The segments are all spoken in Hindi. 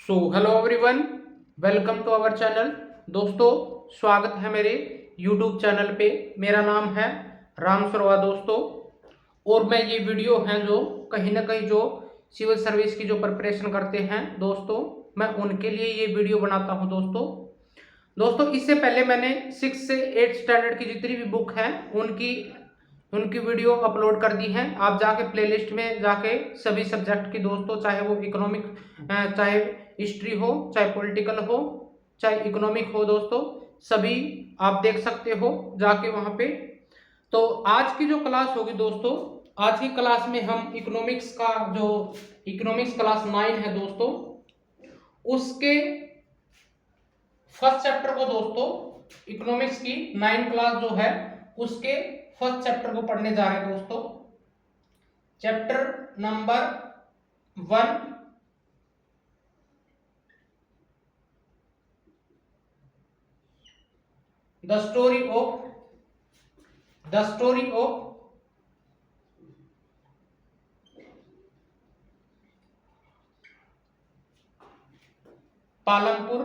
Hello everyone, welcome to our channel. दोस्तों, स्वागत है मेरे यूट्यूब चैनल पे। मेरा नाम है राम सरवा दोस्तों। और मैं ये वीडियो है जो कहीं ना कहीं जो सिविल सर्विस की जो प्रिपरेशन करते हैं दोस्तों, मैं उनके लिए ये वीडियो बनाता हूँ दोस्तों। इससे पहले मैंने 6 से 8 स्टैंडर्ड की जितनी भी बुक हैं उनकी उनकी वीडियो अपलोड कर दी है। आप जाके प्लेलिस्ट में जाके सभी सब्जेक्ट की दोस्तों, चाहे वो इकोनॉमिक, चाहे हिस्ट्री हो, चाहे पॉलिटिकल हो, चाहे इकोनॉमिक हो दोस्तों, सभी आप देख सकते हो जाके वहां पे। तो आज की जो क्लास होगी दोस्तों, आज की क्लास में हम इकोनॉमिक्स का जो इकोनॉमिक्स क्लास 9 है दोस्तों, उसके फर्स्ट चैप्टर को दोस्तों, इकोनॉमिक्स की 9 क्लास जो है उसके फर्स्ट चैप्टर को पढ़ने जा रहे हैं दोस्तों। Chapter number 1, the story of Palampur.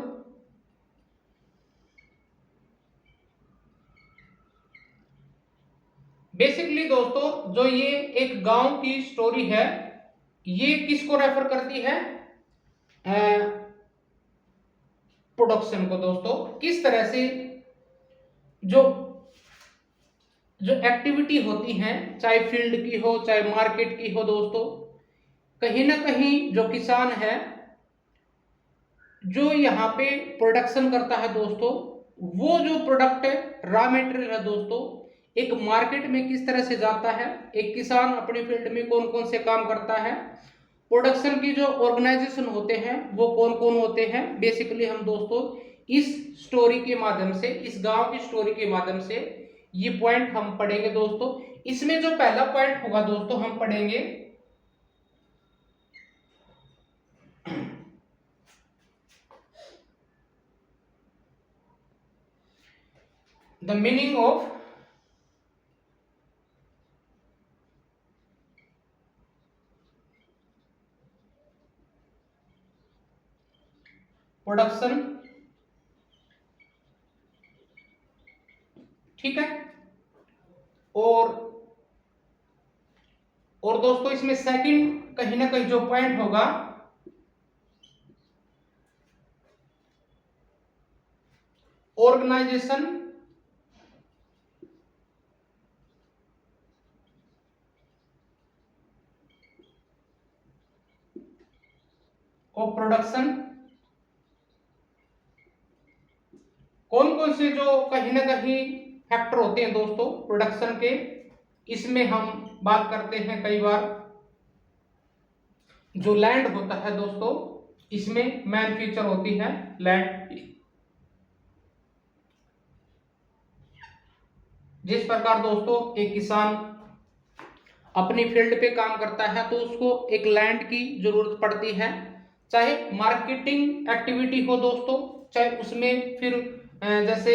Basically दोस्तों, जो ये एक गांव की स्टोरी है, ये किसको रेफर करती है? प्रोडक्शन को दोस्तों। किस तरह से जो जो एक्टिविटी होती है, चाहे फील्ड की हो चाहे मार्केट की हो दोस्तों, कहीं ना कहीं जो किसान है जो यहाँ पे प्रोडक्शन करता है दोस्तों, वो जो प्रोडक्ट है, रॉ मेटेरियल है दोस्तों, एक मार्केट में किस तरह से जाता है, एक किसान अपनी फील्ड में कौन कौन से काम करता है, प्रोडक्शन की जो ऑर्गेनाइजेशन होते हैं वो कौन कौन होते हैं। बेसिकली हम दोस्तों इस स्टोरी के माध्यम से, इस गांव की स्टोरी के माध्यम से ये पॉइंट हम पढ़ेंगे दोस्तों। इसमें जो पहला पॉइंट होगा दोस्तों, हम पढ़ेंगे द मीनिंग ऑफ प्रोडक्शन। ठीक है। और दोस्तों इसमें सेकंड कहीं ना कहीं जो पॉइंट होगा, ऑर्गेनाइजेशन ऑफ प्रोडक्शन। कौन कौन से जो कहीं ना कहीं फैक्टर होते हैं दोस्तों प्रोडक्शन के, इसमें हम बात करते हैं कई बार। जो लैंड होता है दोस्तों, इसमें मेन फीचर होती है लैंड। जिस प्रकार दोस्तों एक किसान अपनी फील्ड पे काम करता है तो उसको एक लैंड की जरूरत पड़ती है, चाहे मार्केटिंग एक्टिविटी हो दोस्तों, चाहे उसमें फिर जैसे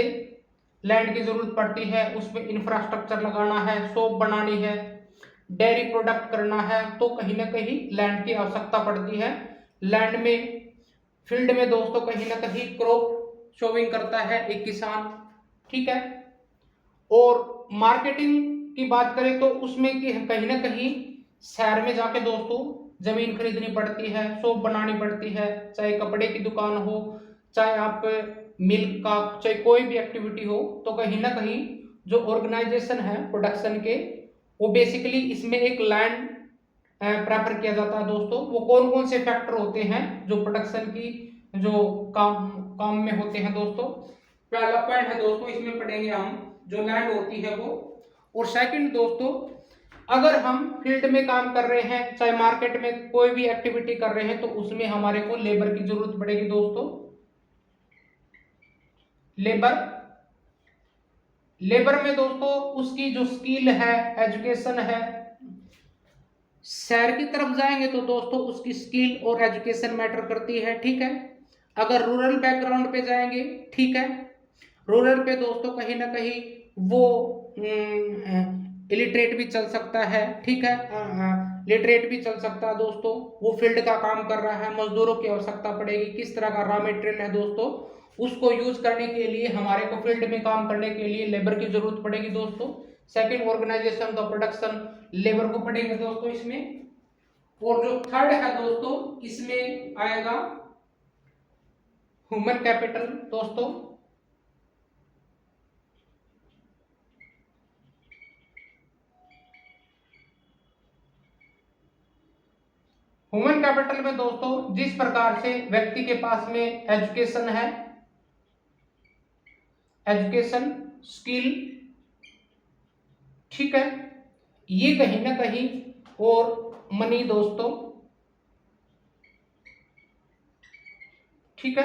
लैंड की जरूरत पड़ती है, उसमें इंफ्रास्ट्रक्चर लगाना है, शॉप बनानी है, डेयरी प्रोडक्ट करना है, तो कहीं ना कहीं लैंड की आवश्यकता पड़ती है। लैंड में, फील्ड में दोस्तों कहीं ना कहीं क्रॉप शोविंग करता है एक किसान। ठीक है। और मार्केटिंग की बात करें तो उसमें कि कहीं ना कहीं शहर में जाके दोस्तों जमीन खरीदनी पड़ती है, शॉप बनानी पड़ती है, चाहे कपड़े की दुकान हो, चाहे आप मिल्क का, चाहे कोई भी एक्टिविटी हो, तो कहीं ना कहीं जो ऑर्गेनाइजेशन है प्रोडक्शन के, वो बेसिकली इसमें एक लैंड प्रेफर किया जाता है दोस्तों। वो कौन कौन से फैक्टर होते हैं जो प्रोडक्शन की जो काम में होते हैं दोस्तों। पहला पॉइंट है दोस्तों, इसमें पढ़ेंगे हम जो लैंड होती है वो। और सेकंड दोस्तों, अगर हम फील्ड में काम कर रहे हैं, चाहे मार्केट में कोई भी एक्टिविटी कर रहे हैं, तो उसमें हमारे को लेबर की जरूरत पड़ेगी दोस्तों। लेबर में दोस्तों उसकी जो स्किल है, एजुकेशन है। शहर की तरफ जाएंगे तो दोस्तों उसकी स्किल और एजुकेशन मैटर करती है। ठीक है। अगर रूरल बैकग्राउंड पे जाएंगे, ठीक है, रूरल पे दोस्तों कहीं ना कहीं वो इलिटरेट भी चल सकता है। ठीक है। लिटरेट भी चल सकता है दोस्तों, वो फील्ड का काम कर रहा है, मजदूरों की आवश्यकता पड़ेगी, किस तरह का रॉ मटेरियल है दोस्तों, उसको यूज करने के लिए हमारे को फील्ड में काम करने के लिए लेबर की जरूरत पड़ेगी दोस्तों। Second, organization of production, labour को पड़ेगा दोस्तों इसमें। और जो थर्ड है दोस्तों, इसमें आएगा ह्यूमन कैपिटल दोस्तों। ह्यूमन कैपिटल में दोस्तों जिस प्रकार से व्यक्ति के पास में एजुकेशन है, एजुकेशन, स्किल, ठीक है, ये कहीं ना कहीं, और मनी दोस्तों, ठीक है,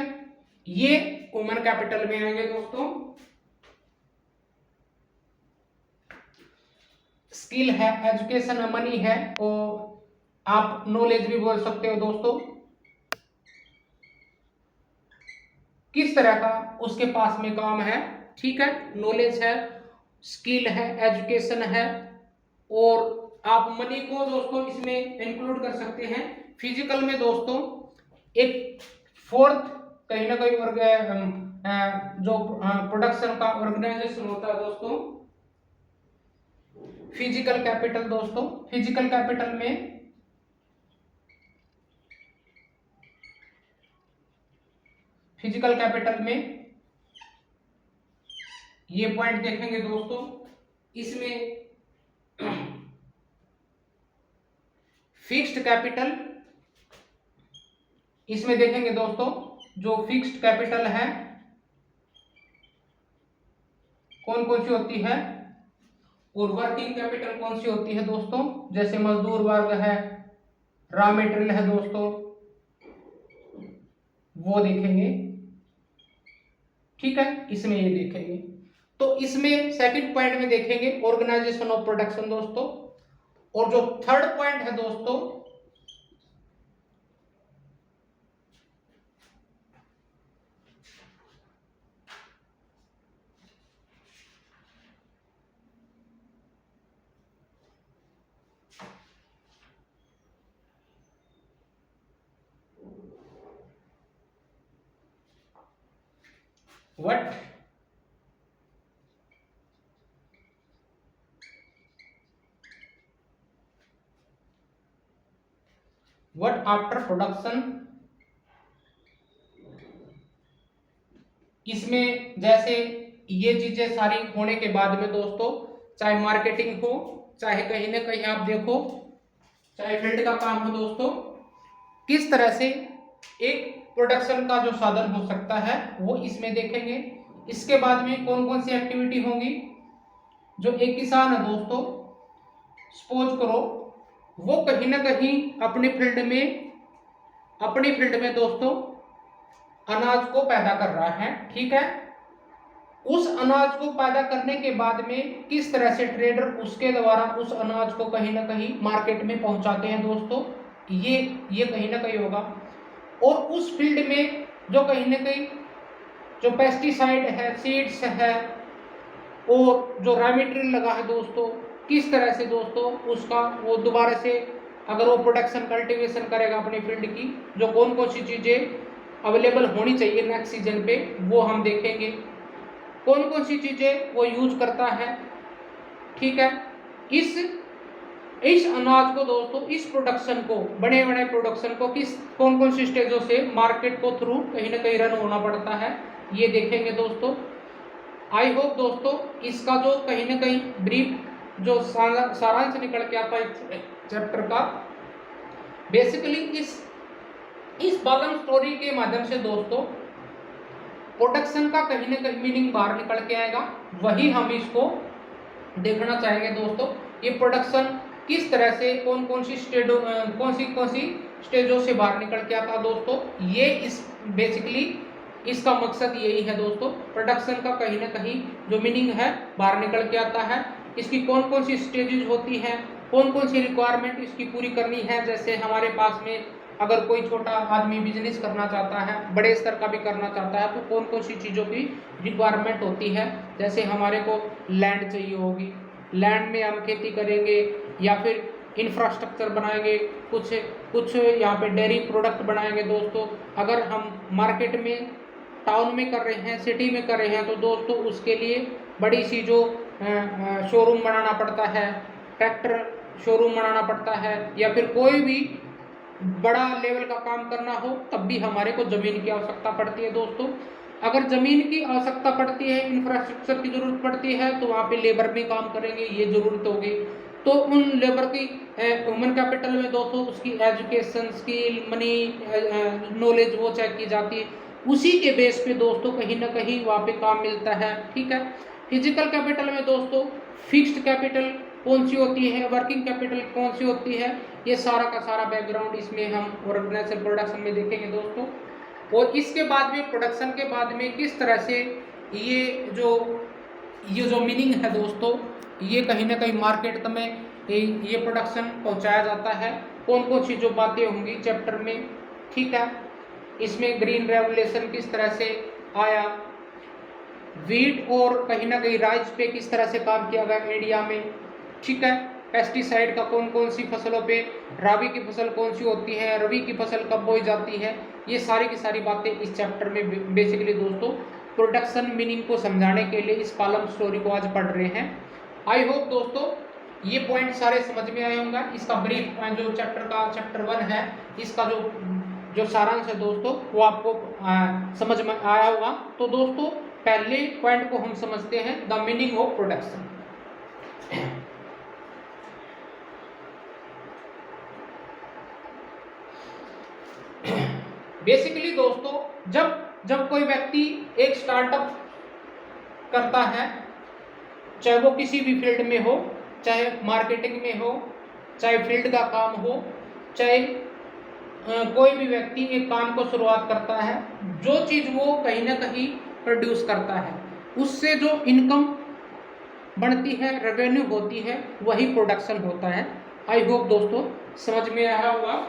ये ह्यूमन कैपिटल में आएंगे दोस्तों। स्किल है, एजुकेशन है, मनी है, और आप नॉलेज भी बोल सकते हो दोस्तों, किस तरह का उसके पास में काम है, ठीक है, नॉलेज है, स्किल है, एजुकेशन है, और आप मनी को दोस्तों इसमें इंक्लूड कर सकते हैं। फिजिकल में दोस्तों एक फोर्थ कहीं ना कहीं जो प्रोडक्शन का ऑर्गेनाइजेशन होता है दोस्तों, फिजिकल कैपिटल दोस्तों। फिजिकल कैपिटल में ये पॉइंट देखेंगे दोस्तों, इसमें फिक्स्ड कैपिटल, इसमें देखेंगे दोस्तों जो फिक्स्ड कैपिटल है कौन कौन सी होती है, और वर्किंग कैपिटल कौन सी होती है दोस्तों, जैसे मजदूर वर्ग है, रॉ मटेरियल है दोस्तों, वो देखेंगे, ठीक है, इसमें ये देखेंगे। तो इसमें सेकंड पॉइंट में देखेंगे ऑर्गेनाइजेशन ऑफ प्रोडक्शन दोस्तों। और जो थर्ड पॉइंट है दोस्तों, what आफ्टर प्रोडक्शन, इसमें जैसे ये चीजें सारी होने के बाद में दोस्तों, चाहे मार्केटिंग हो, चाहे कहीं ना कहीं आप देखो, चाहे फील्ड का काम हो दोस्तों, किस तरह से एक प्रोडक्शन का जो साधन हो सकता है वो इसमें देखेंगे। इसके बाद में कौन कौन सी एक्टिविटी होंगी, जो एक किसान है दोस्तों, सपोज करो वो कहीं ना कहीं अपने फील्ड में दोस्तों अनाज को पैदा कर रहा है, ठीक है, उस अनाज को पैदा करने के बाद में किस तरह से ट्रेडर उसके द्वारा उस अनाज को कहीं ना कहीं मार्केट में पहुंचाते हैं दोस्तों, ये कहीं ना कहीं होगा। और उस फील्ड में जो कहीं ना कहीं जो पेस्टिसाइड है, सीड्स है, और जो रॉ मटेरियल लगा है दोस्तों, किस तरह से दोस्तों उसका वो दोबारा से अगर वो प्रोडक्शन कल्टीवेशन करेगा अपने फील्ड की, जो कौन कौन सी चीज़ें अवेलेबल होनी चाहिए नेक्स्ट सीजन पे, वो हम देखेंगे, कौन कौन सी चीज़ें वो यूज करता है, ठीक है। इस अनाज को दोस्तों, इस प्रोडक्शन को, बड़े बड़े प्रोडक्शन को कौन कौन सी स्टेजों से मार्केट को थ्रू कहीं ना कहीं रन होना पड़ता है, ये देखेंगे दोस्तों। आई होप दोस्तों इसका जो कहीं ना कहीं ब्रीफ जो सारांश निकल के आता है चैप्टर का, बेसिकली इस बालम स्टोरी के माध्यम से दोस्तों प्रोडक्शन का कहीं ना कहीं मीनिंग बाहर निकल के आएगा, वही हम इसको देखना चाहेंगे दोस्तों। ये प्रोडक्शन किस तरह से कौन कौन सी स्टेजों से बाहर निकल के आता दोस्तों, ये बेसिकली इसका मकसद यही है दोस्तों, प्रोडक्शन का कहीं ना कहीं जो मीनिंग है बाहर निकल के आता है, इसकी कौन कौन सी स्टेजेस होती हैं, कौन कौन सी रिक्वायरमेंट इसकी पूरी करनी है। जैसे हमारे पास में अगर कोई छोटा आदमी बिजनेस करना चाहता है, बड़े स्तर का भी करना चाहता है, तो कौन कौन सी चीज़ों की रिक्वायरमेंट होती है। जैसे हमारे को लैंड चाहिए होगी, लैंड में हम खेती करेंगे, या फिर इंफ्रास्ट्रक्चर बनाएंगे, कुछ कुछ यहाँ पे डेयरी प्रोडक्ट बनाएंगे दोस्तों। अगर हम मार्केट में टाउन में कर रहे हैं, सिटी में कर रहे हैं, तो दोस्तों उसके लिए बड़ी सी जो शोरूम बनाना पड़ता है, ट्रैक्टर शोरूम बनाना पड़ता है, या फिर कोई भी बड़ा लेवल का काम करना हो तब भी हमारे को ज़मीन की आवश्यकता पड़ती है दोस्तों। अगर ज़मीन की आवश्यकता पड़ती है, इंफ्रास्ट्रक्चर की ज़रूरत पड़ती है, तो वहाँ पे लेबर भी काम करेंगे, ये ज़रूरत होगी। तो उन लेबर की ह्यूमन कैपिटल में दोस्तों उसकी एजुकेशन, स्किल, मनी, नॉलेज वो चेक की जाती है। उसी के बेस पे दोस्तों कहीं ना कहीं वहाँ पे काम मिलता है, ठीक है। फिजिकल कैपिटल में दोस्तों फिक्स्ड कैपिटल कौन सी होती है, वर्किंग कैपिटल कौन सी होती है, ये सारा का सारा बैकग्राउंड इसमें हम ऑर्गेनाइजेशन प्रोडक्शन में देखेंगे दोस्तों। और इसके बाद में प्रोडक्शन के बाद में किस तरह से ये जो मीनिंग है दोस्तों, ये कहीं ना कहीं मार्केट में ये प्रोडक्शन पहुंचाया जाता है, कौन कौन सी जो बातें होंगी चैप्टर में, ठीक है। इसमें ग्रीन रेवोल्यूशन किस तरह से आया, वीट और कहीं ना कहीं राइस पे किस तरह से काम किया गया इंडिया में, ठीक है। पेस्टिसाइड का कौन कौन सी फसलों पे, राबी की फसल कौन सी होती है, रबी की फसल कब बोई जाती है, ये सारी की सारी बातें इस चैप्टर में बेसिकली दोस्तों प्रोडक्शन मीनिंग को समझाने के लिए इस कॉलम स्टोरी को आज पढ़ रहे हैं। आई होप दोस्तों ये पॉइंट सारे समझ में आए होंगे। इसका ब्रीफ जो चैप्टर 1 है, इसका जो सारांश है दोस्तों वो आपको समझ में आया होगा। तो दोस्तों पहले पॉइंट को हम समझते हैं, the meaning of production. Basically दोस्तों जब कोई व्यक्ति एक स्टार्टअप करता है, चाहे वो किसी भी फील्ड में हो, चाहे मार्केटिंग में हो, चाहे फील्ड का काम हो, चाहे कोई भी व्यक्ति एक काम को शुरुआत करता है, जो चीज़ वो कहीं ना कहीं प्रोड्यूस करता है, उससे जो इनकम बनती है, रेवेन्यू होती है, वही प्रोडक्शन होता है। आई होप दोस्तों समझ में आया होगा।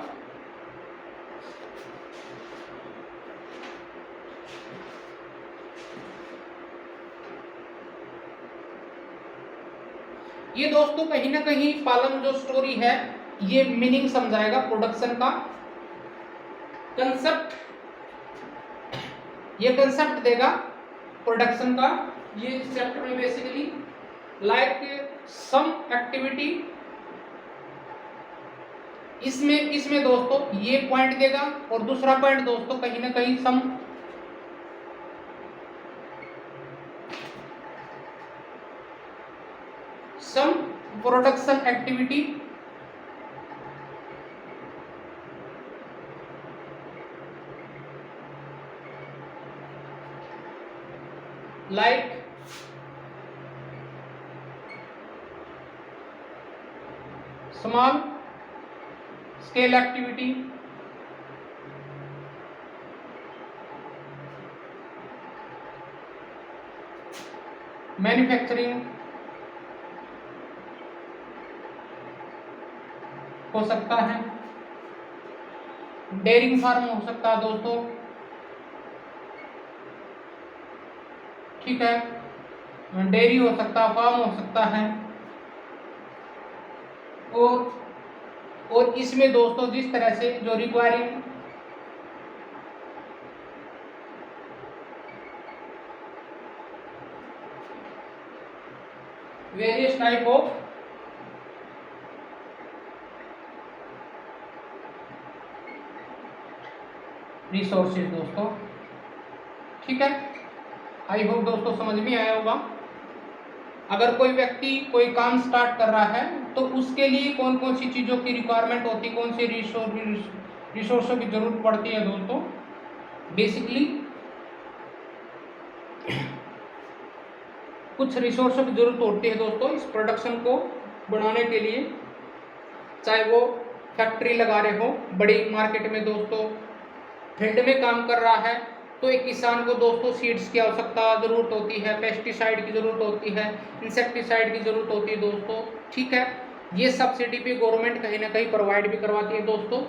ये दोस्तों कहीं ना कहीं कॉलम जो स्टोरी है ये मीनिंग समझाएगा प्रोडक्शन का, कंसेप्ट, ये कंसेप्ट देगा प्रोडक्शन का। ये इस चैप्टर में बेसिकली लाइक सम एक्टिविटी, इसमें दोस्तों ये पॉइंट देगा, और दूसरा पॉइंट दोस्तों कहीं ना कहीं some production activity like small scale activity, manufacturing हो सकता है, डेयरिंग फार्म हो सकता है दोस्तों, ठीक है, डेयरी हो सकता है, फार्म हो सकता है। और इसमें दोस्तों जिस तरह से जो requiring various type of resources दोस्तों, ठीक है। आई होप दोस्तों समझ में आया होगा। अगर कोई व्यक्ति कोई काम स्टार्ट कर रहा है तो उसके लिए कौन कौन सी चीज़ों की रिक्वायरमेंट होती है, कौन सी रिसोर्सों की जरूरत पड़ती है दोस्तों। बेसिकली कुछ रिसोर्सों की जरूरत होती है दोस्तों इस प्रोडक्शन को बढ़ाने के लिए, चाहे वो फैक्ट्री लगा रहे हो बड़ी मार्केट में दोस्तों, फील्ड में काम कर रहा है तो एक किसान को दोस्तों सीड्स की आवश्यकता जरूरत होती है, पेस्टिसाइड की जरूरत होती है, इंसेक्टिसाइड की जरूरत होती है दोस्तों, ठीक है। ये सब्सिडी पे गवर्नमेंट कहीं ना कहीं प्रोवाइड भी करवाती है दोस्तों।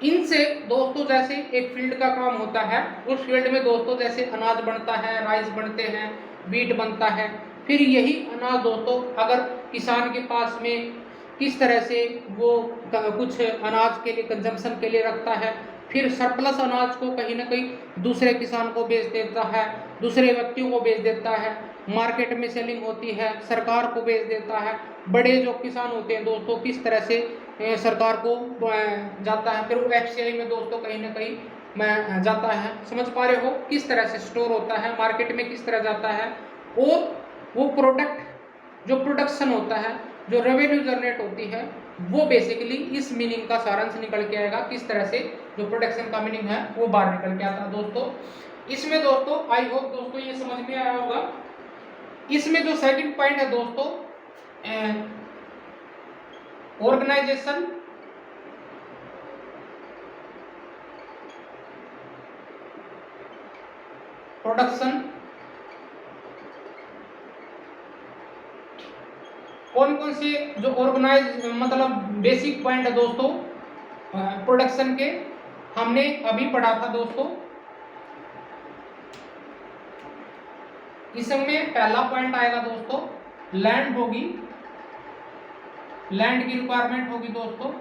इनसे दोस्तों जैसे एक फील्ड का काम होता है, उस फील्ड में दोस्तों जैसे अनाज बनता है, राइस बनते हैं, वीट बनता है, फिर यही अनाज दोस्तों अगर किसान के पास में किस तरह से वो कुछ अनाज के लिए कंजम्पशन के लिए रखता है, फिर सरप्लस अनाज को कहीं ना कहीं दूसरे किसान को बेच देता है, दूसरे व्यक्तियों को बेच देता है, मार्केट में सेलिंग होती है, सरकार को बेच देता है। बड़े जो किसान होते हैं दोस्तों किस तरह से सरकार को जाता है, फिर वो FCI में दोस्तों कहीं ना कहीं में जाता है। समझ पा रहे हो किस तरह से स्टोर होता है, मार्केट में किस तरह जाता है, और वो प्रोडक्ट जो प्रोडक्शन होता है, जो रेवेन्यू जनरेट होती है, वो बेसिकली इस मीनिंग का सारांश निकल के आएगा। किस तरह से जो प्रोडक्शन का मीनिंग है वो बाहर निकल के आता है दोस्तों। इसमें दोस्तों आई होप दोस्तों ये समझ में आया होगा। इसमें जो सेकंड पॉइंट है दोस्तों, ऑर्गेनाइजेशन, प्रोडक्शन, कौन कौन से जो ऑर्गेनाइज मतलब बेसिक पॉइंट है दोस्तों प्रोडक्शन के, हमने अभी पढ़ा था दोस्तों। इसमें पहला पॉइंट आएगा दोस्तों लैंड होगी, लैंड की रिक्वायरमेंट होगी दोस्तों,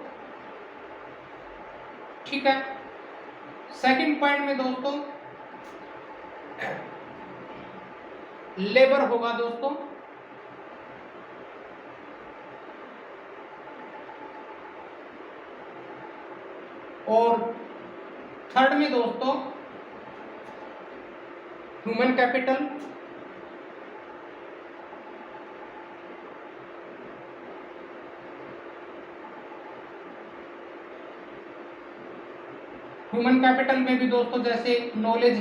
ठीक है। सेकंड पॉइंट में दोस्तों लेबर होगा दोस्तों, और थर्ड में दोस्तों ह्यूमन कैपिटल, ह्यूमन कैपिटल में भी दोस्तों जैसे नॉलेज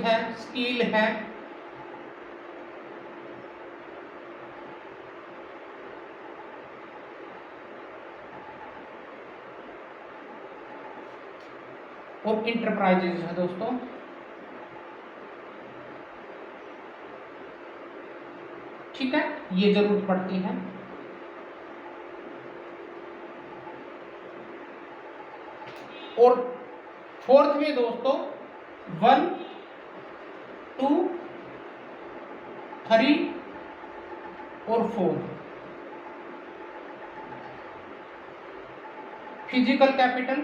है, स्किल है, और इंटरप्राइजेज है दोस्तों। ठीक है, ये जरूरत पड़ती है। और फोर्थ में दोस्तों 1, 2, 3 और 4 फिजिकल कैपिटल,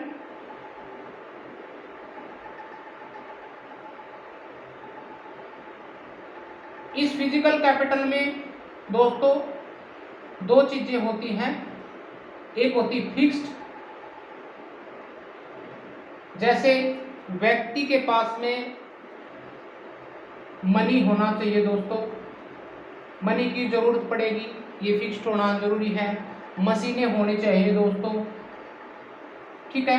इस फिजिकल कैपिटल में दोस्तों दो चीजें होती हैं, एक होती फिक्स्ड, जैसे व्यक्ति के पास में मनी होना चाहिए दोस्तों, मनी की जरूरत पड़ेगी, ये फिक्स्ड होना जरूरी है। मशीनें होनी चाहिए दोस्तों, ठीक है,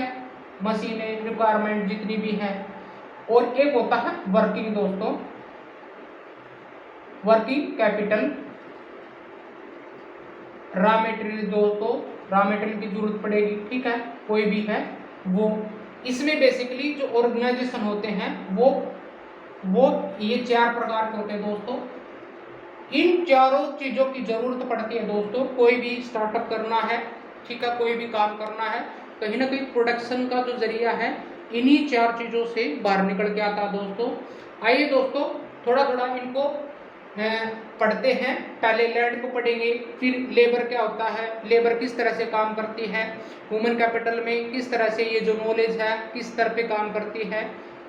मशीनें रिक्वायरमेंट जितनी भी है। और एक होता है वर्किंग दोस्तों, वर्किंग कैपिटल, रॉ मटेरियल दोस्तों, रॉ मटेरियल की जरूरत पड़ेगी, ठीक है, कोई भी है वो। इसमें बेसिकली जो ऑर्गेनाइजेशन होते हैं वो ये 4 प्रकार के होते हैं दोस्तों। इन चारों चीजों की जरूरत पड़ती है दोस्तों, कोई भी स्टार्टअप करना है, ठीक है, कोई भी काम करना है, कहीं ना कहीं प्रोडक्शन का जो जरिया है इन्हीं 4 चीजों से बाहर निकल के आता है दोस्तों। आइए दोस्तों थोड़ा थोड़ा इनको पढ़ते हैं। पहले लैंड को पढ़ेंगे, फिर लेबर क्या होता है, लेबर किस तरह से काम करती है, ह्यूमन कैपिटल में किस तरह से ये जो नॉलेज है किस स्तर पे काम करती है,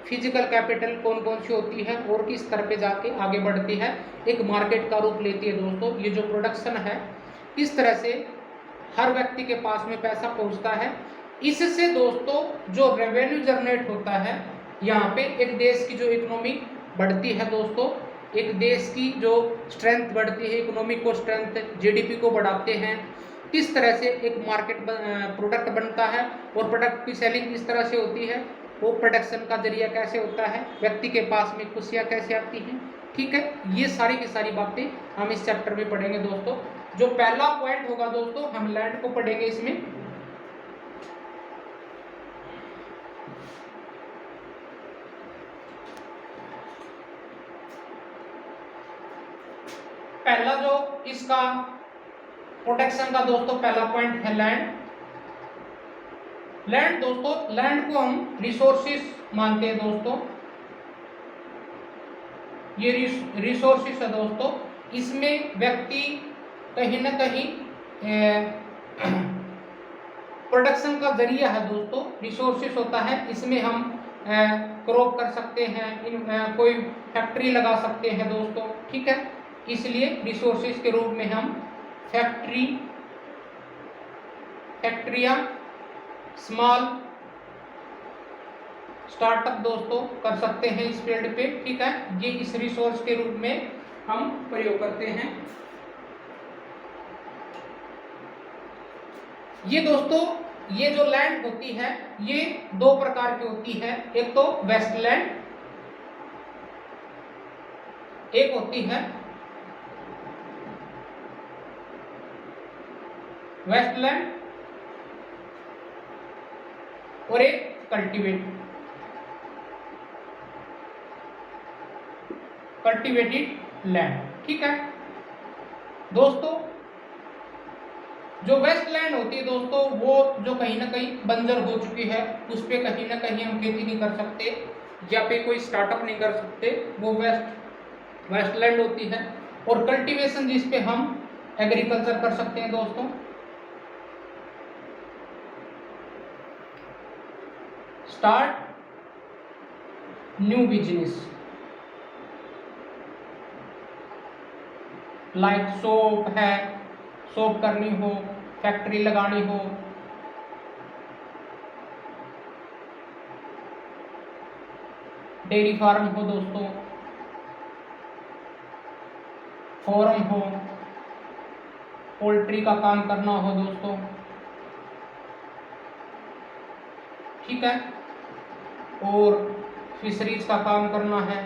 फिजिकल कैपिटल कौन कौन सी होती है और किस स्तर पे जाके आगे बढ़ती है, एक मार्केट का रूप लेती है दोस्तों। ये जो प्रोडक्शन है किस तरह से हर व्यक्ति के पास में पैसा पहुंचता है, इससे दोस्तों जो रेवेन्यू जनरेट होता है, यहाँ पे एक देश की जो इकोनॉमी बढ़ती है दोस्तों, एक देश की जो स्ट्रेंथ बढ़ती है, इकोनॉमिक को स्ट्रेंथ, जीडीपी को बढ़ाते हैं, किस तरह से एक मार्केट प्रोडक्ट बनता है और प्रोडक्ट की सेलिंग किस तरह से होती है, वो प्रोडक्शन का जरिया कैसे होता है, व्यक्ति के पास में खुशियाँ कैसे आती हैं, ठीक है, ये सारी की सारी बातें हम इस चैप्टर में पढ़ेंगे दोस्तों। जो पहला पॉइंट होगा दोस्तों, हम लैंड को पढ़ेंगे। इसमें पहला जो इसका प्रोटेक्शन का दोस्तों पहला पॉइंट है लैंड। लैंड दोस्तों, लैंड को हम रिसोर्सेस मानते हैं दोस्तों, ये रिसोर्सेस है दोस्तों, इसमें व्यक्ति कहीं ना कहीं प्रोडक्शन का जरिया है दोस्तों, रिसोर्सेस होता है, इसमें हम क्रॉप कर सकते हैं, कोई फैक्ट्री लगा सकते हैं दोस्तों, ठीक है। इसलिए रिसोर्सेस के रूप में हम फैक्ट्रियां, स्मॉल स्टार्टअप दोस्तों कर सकते हैं इस फील्ड पे, ठीक है। ये इस रिसोर्स के रूप में हम प्रयोग करते हैं। ये दोस्तों, ये जो लैंड होती है ये दो प्रकार की होती है, एक तो वेस्टलैंड, एक होती है वेस्टलैंड और एक कल्टिवेटेड लैंड, ठीक है दोस्तों। जो वेस्टलैंड होती है दोस्तों, वो जो कहीं ना कहीं बंजर हो चुकी है, उस पर कहीं ना कहीं हम खेती नहीं कर सकते या पे कोई स्टार्टअप नहीं कर सकते, वो वेस्टलैंड होती है। और कल्टीवेशन, जिस पे हम एग्रीकल्चर कर सकते हैं दोस्तों। Start new business like soap है, सोप करनी हो, फैक्ट्री लगानी हो, डेयरी फार्म हो दोस्तों, फॉर्म हो, पोल्ट्री का काम करना हो दोस्तों, ठीक है, और फिशरीज का काम करना है।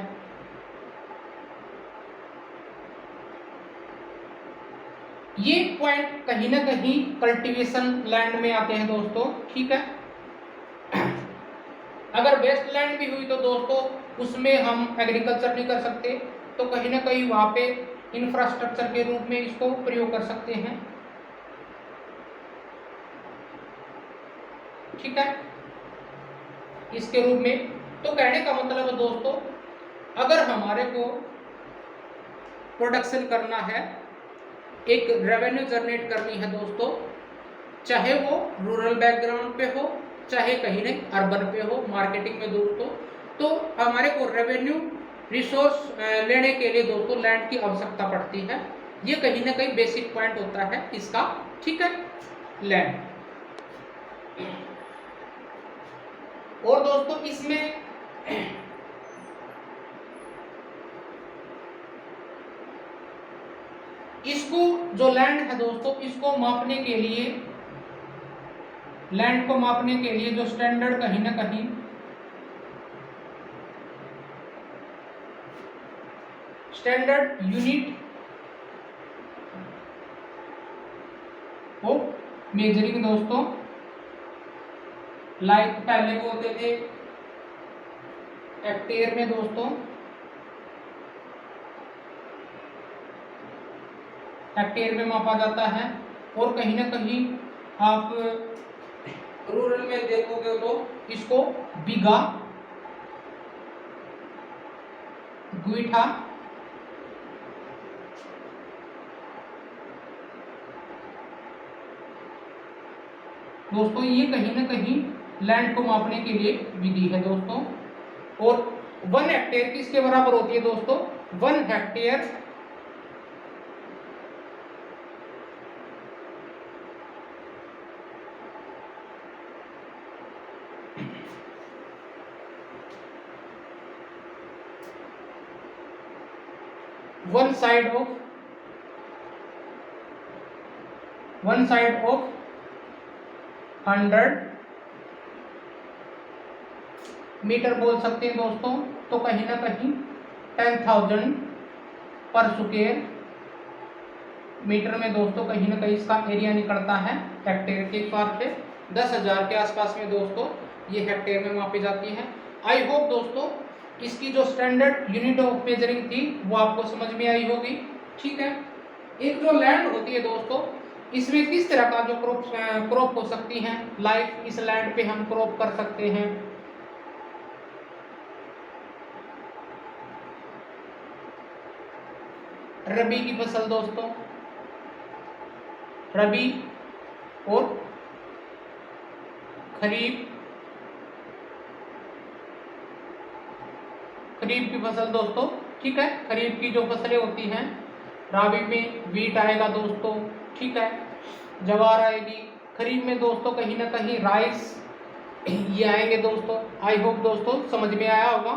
ये पॉइंट कहीं ना कहीं कल्टीवेशन लैंड में आते हैं दोस्तों, ठीक है। अगर वेस्ट लैंड भी हुई तो दोस्तों उसमें हम एग्रीकल्चर नहीं कर सकते, तो कहीं ना कहीं वहां पे इंफ्रास्ट्रक्चर के रूप में इसको प्रयोग कर सकते हैं, ठीक है, इसके रूप में। तो कहने का मतलब है दोस्तों, अगर हमारे को प्रोडक्शन करना है, एक रेवेन्यू जनरेट करनी है दोस्तों, चाहे वो रूरल बैकग्राउंड पे हो, चाहे कहीं नहीं अर्बन पे हो, मार्केटिंग में दोस्तों, तो हमारे को रेवेन्यू रिसोर्स लेने के लिए दोस्तों लैंड की आवश्यकता पड़ती है। ये कहीं ना कहीं बेसिक पॉइंट होता है इसका, ठीक है, लैंड। और दोस्तों इसमें इसको जो लैंड है दोस्तों, इसको मापने के लिए, लैंड को मापने के लिए जो स्टैंडर्ड कहीं ना कहीं स्टैंडर्ड यूनिट ऑफ मेजरिंग दोस्तों, लाइक पहले बोलते थे हेक्टेयर में दोस्तों, हेक्टेयर में मापा जाता है। और कहीं ना कहीं आप रूरल में देखोगे तो इसको बीघा, गुइठा, दोस्तों ये कहीं ना कहीं लैंड को मापने के लिए विधि है दोस्तों। और 1 हेक्टेयर किसके बराबर होती है दोस्तों? 1 hectare one side of 100 metre बोल सकते हैं दोस्तों। तो कहीं ना कहीं 10,000 पर स्क्वायर मीटर में दोस्तों कहीं ना कहीं इसका एरिया निकलता है हेक्टेयर के हिसाब से। 10,000 के आसपास में दोस्तों ये हेक्टेयर में मापी जाती है। आई होप दोस्तों इसकी जो स्टैंडर्ड यूनिट ऑफ मेजरिंग थी वो आपको समझ में आई होगी, ठीक है। एक जो लैंड होती है दोस्तों, इसमें किस तरह का जो क्रॉप हो सकती हैं, लाइक इस लैंड पे हम क्रॉप कर सकते हैं, रबी की फसल दोस्तों, रबी और खरीफ, खरीफ की फसल दोस्तों, ठीक है। खरीफ की जो फसलें होती हैं, रबी में वीट आएगा दोस्तों, ठीक है, ज्वार आएगी। खरीफ में दोस्तों कहीं ना कहीं राइस ये आएंगे दोस्तों। आई होप दोस्तों समझ में आया होगा।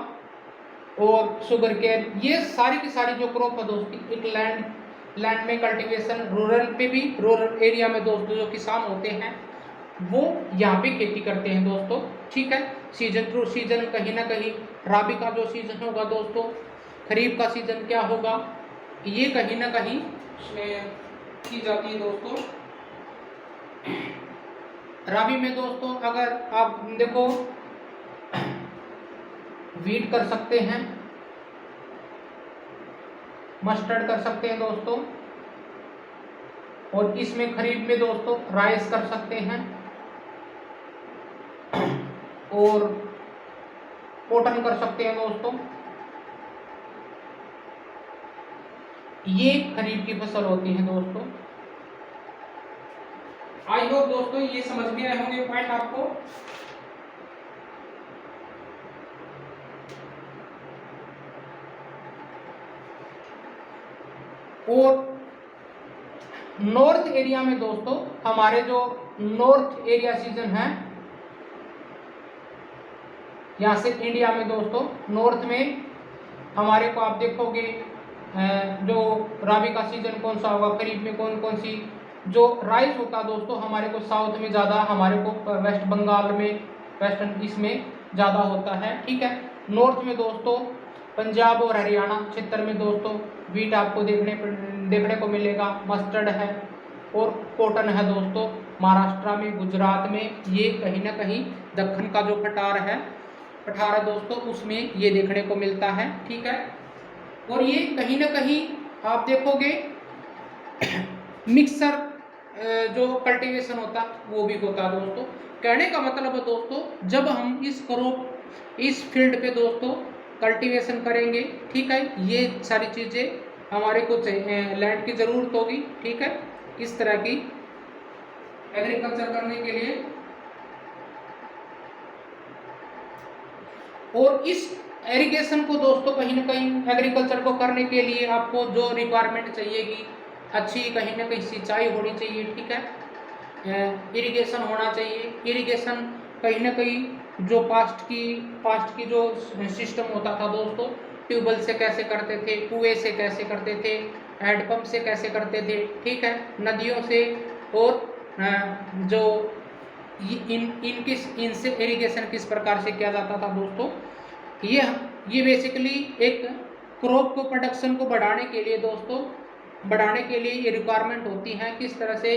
और शुगर केन, ये सारी की सारी जो क्रॉप है दोस्तों, एक लैंड में कल्टीवेशन, रूरल पे भी, रूरल एरिया में दोस्तों जो किसान होते हैं वो यहाँ पे खेती करते हैं दोस्तों, ठीक है। सीजन टू सीजन, कहीं ना कहीं रबी का जो सीजन होगा दोस्तों, खरीफ का सीजन क्या होगा, ये कहीं ना कहीं इसमें की जाती है दोस्तों। रबी में दोस्तों अगर आप देखो, वीट कर सकते हैं, मस्टर्ड कर सकते हैं दोस्तों, और इसमें खरीफ में दोस्तों राइस कर सकते हैं और कॉटन कर सकते हैं दोस्तों। ये खरीफ की फसल होती है दोस्तों। आई होप दोस्तों ये समझ में आए होंगे पॉइंट आपको। और नॉर्थ एरिया में दोस्तों, हमारे जो नॉर्थ एरिया सीजन है, यहाँ से इंडिया में दोस्तों नॉर्थ में हमारे को आप देखोगे जो रबी का सीजन कौन सा होगा, खरीफ में कौन कौन सी जो राइस होता है दोस्तों, हमारे को साउथ में ज़्यादा, हमारे को वेस्ट बंगाल में, वेस्टर्न इसमें ज़्यादा होता है, ठीक है। नॉर्थ में दोस्तों पंजाब और हरियाणा क्षेत्र में दोस्तों वीट आपको देखने को मिलेगा, मस्टर्ड है और कॉटन है दोस्तों। महाराष्ट्र में, गुजरात में, ये कहीं ना कहीं दक्षिण का जो पठार है दोस्तों, उसमें ये देखने को मिलता है, ठीक है। और ये कहीं ना कहीं आप देखोगे मिक्सर जो कल्टीवेशन होता वो भी होता है दोस्तों। कहने का मतलब है दोस्तों, जब हम इस फील्ड पे दोस्तों कल्टीवेशन करेंगे, ठीक है, ये सारी चीज़ें हमारे को लैंड की ज़रूरत होगी, ठीक है, इस तरह की एग्रीकल्चर करने के लिए। और इस इरिगेशन को दोस्तों कहीं ना कहीं एग्रीकल्चर को करने के लिए आपको जो रिक्वायरमेंट चाहिए कि अच्छी कहीं ना कहीं सिंचाई होनी चाहिए, ठीक है, इरिगेशन होना चाहिए। इरिगेशन कहीं ना कहीं जो पास्ट की जो सिस्टम होता था दोस्तों, ट्यूबवेल से कैसे करते थे, कुएं से कैसे करते थे, हैंडपम्प से कैसे करते थे, ठीक है, नदियों से, और जो इनसे इरिगेशन किस प्रकार से किया जाता था दोस्तों। ये बेसिकली एक क्रॉप को, प्रोडक्शन को बढ़ाने के लिए दोस्तों, ये रिक्वायरमेंट होती है किस तरह से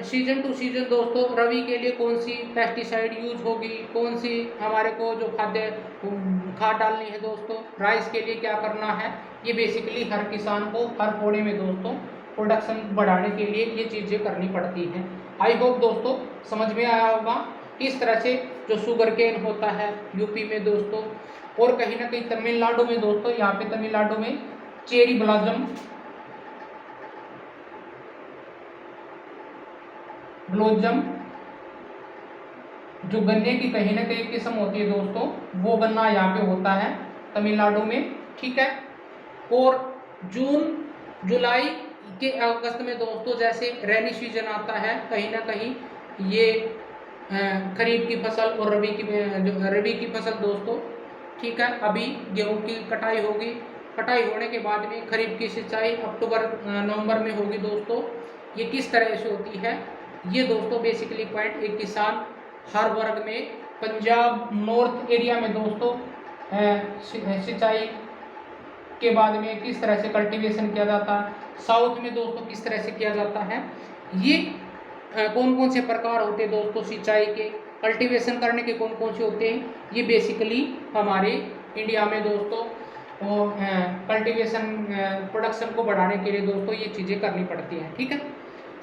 सीजन टू सीजन दोस्तों, रबी के लिए कौन सी पेस्टिसाइड यूज होगी, कौन सी हमारे को जो खाद डालनी है दोस्तों, राइस के लिए क्या करना है, ये बेसिकली हर किसान को हर कोने में दोस्तों प्रोडक्शन बढ़ाने के लिए ये चीज़ें करनी पड़ती हैं। आई होप दोस्तों समझ में आया होगा। इस तरह से जो शुगर केन होता है यूपी में दोस्तों, और कहीं ना कहीं तमिलनाडु में दोस्तों, यहाँ पे तमिलनाडु में चेरी ब्लॉसम जो गन्ने की कहीं ना कहीं किस्म होती है दोस्तों, वो गन्ना यहाँ पे होता है तमिलनाडु में, ठीक है। और जून जुलाई के अगस्त में दोस्तों जैसे रेनी सीजन आता है, कहीं ना कहीं ये खरीफ की फसल और रबी की फसल दोस्तों, ठीक है। अभी गेहूं की कटाई होगी, कटाई होने के बाद में खरीफ की सिंचाई अक्टूबर नवंबर में होगी दोस्तों। ये किस तरह से होती है, ये दोस्तों बेसिकली पॉइंट एक किसान हर वर्ग में, पंजाब नॉर्थ एरिया में दोस्तों सिंचाई के बाद में किस तरह से कल्टीवेशन किया जाता है, साउथ में दोस्तों किस तरह से किया जाता है, ये कौन कौन से प्रकार होते हैं दोस्तों सिंचाई के, कल्टीवेशन करने के कौन कौन से होते हैं, ये बेसिकली हमारे इंडिया में दोस्तों कल्टीवेशन प्रोडक्शन को बढ़ाने के लिए दोस्तों ये चीज़ें करनी पड़ती हैं, ठीक है।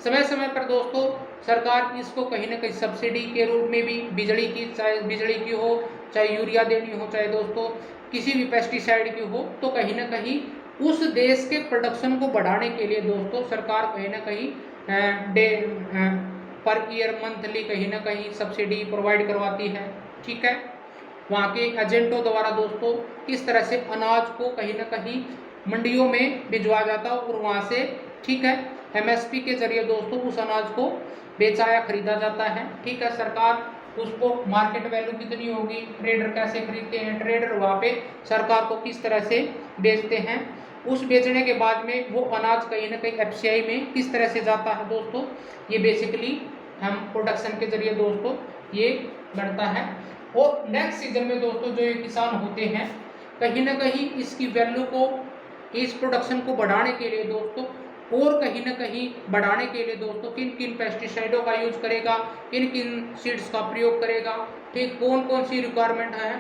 समय समय पर दोस्तों सरकार इसको कहीं ना कहीं सब्सिडी के रूप में भी, बिजली की, चाहे बिजली की हो, चाहे यूरिया देनी हो, चाहे दोस्तों किसी भी पेस्टिसाइड की हो, तो कहीं ना कहीं उस देश के प्रोडक्शन को बढ़ाने के लिए दोस्तों सरकार कहीं ना कहीं पर ईयर मंथली कहीं ना कहीं सब्सिडी प्रोवाइड करवाती है। ठीक है, वहाँ के एजेंटों द्वारा दोस्तों किस तरह से अनाज को कहीं ना कहीं मंडियों में भिजवा जाता है और वहाँ से ठीक है एमएसपी के जरिए दोस्तों उस अनाज को बेचा या खरीदा जाता है। ठीक है, सरकार उसको मार्केट वैल्यू कितनी होगी, ट्रेडर कैसे खरीदते हैं, ट्रेडर वहाँ पे सरकार को किस तरह से बेचते हैं, उस बेचने के बाद में वो अनाज कहीं ना कहीं एफसीआई में किस तरह से जाता है दोस्तों, ये बेसिकली हम प्रोडक्शन के जरिए दोस्तों ये बढ़ता है। और नेक्स्ट सीजन में दोस्तों जो ये किसान होते हैं कहीं ना कहीं इसकी वैल्यू को, इस प्रोडक्शन को बढ़ाने के लिए दोस्तों और कहीं ना कहीं बढ़ाने के लिए दोस्तों किन किन पेस्टिसाइडों का यूज करेगा, किन किन सीड्स का प्रयोग करेगा, ठीक कौन कौन सी रिक्वायरमेंट है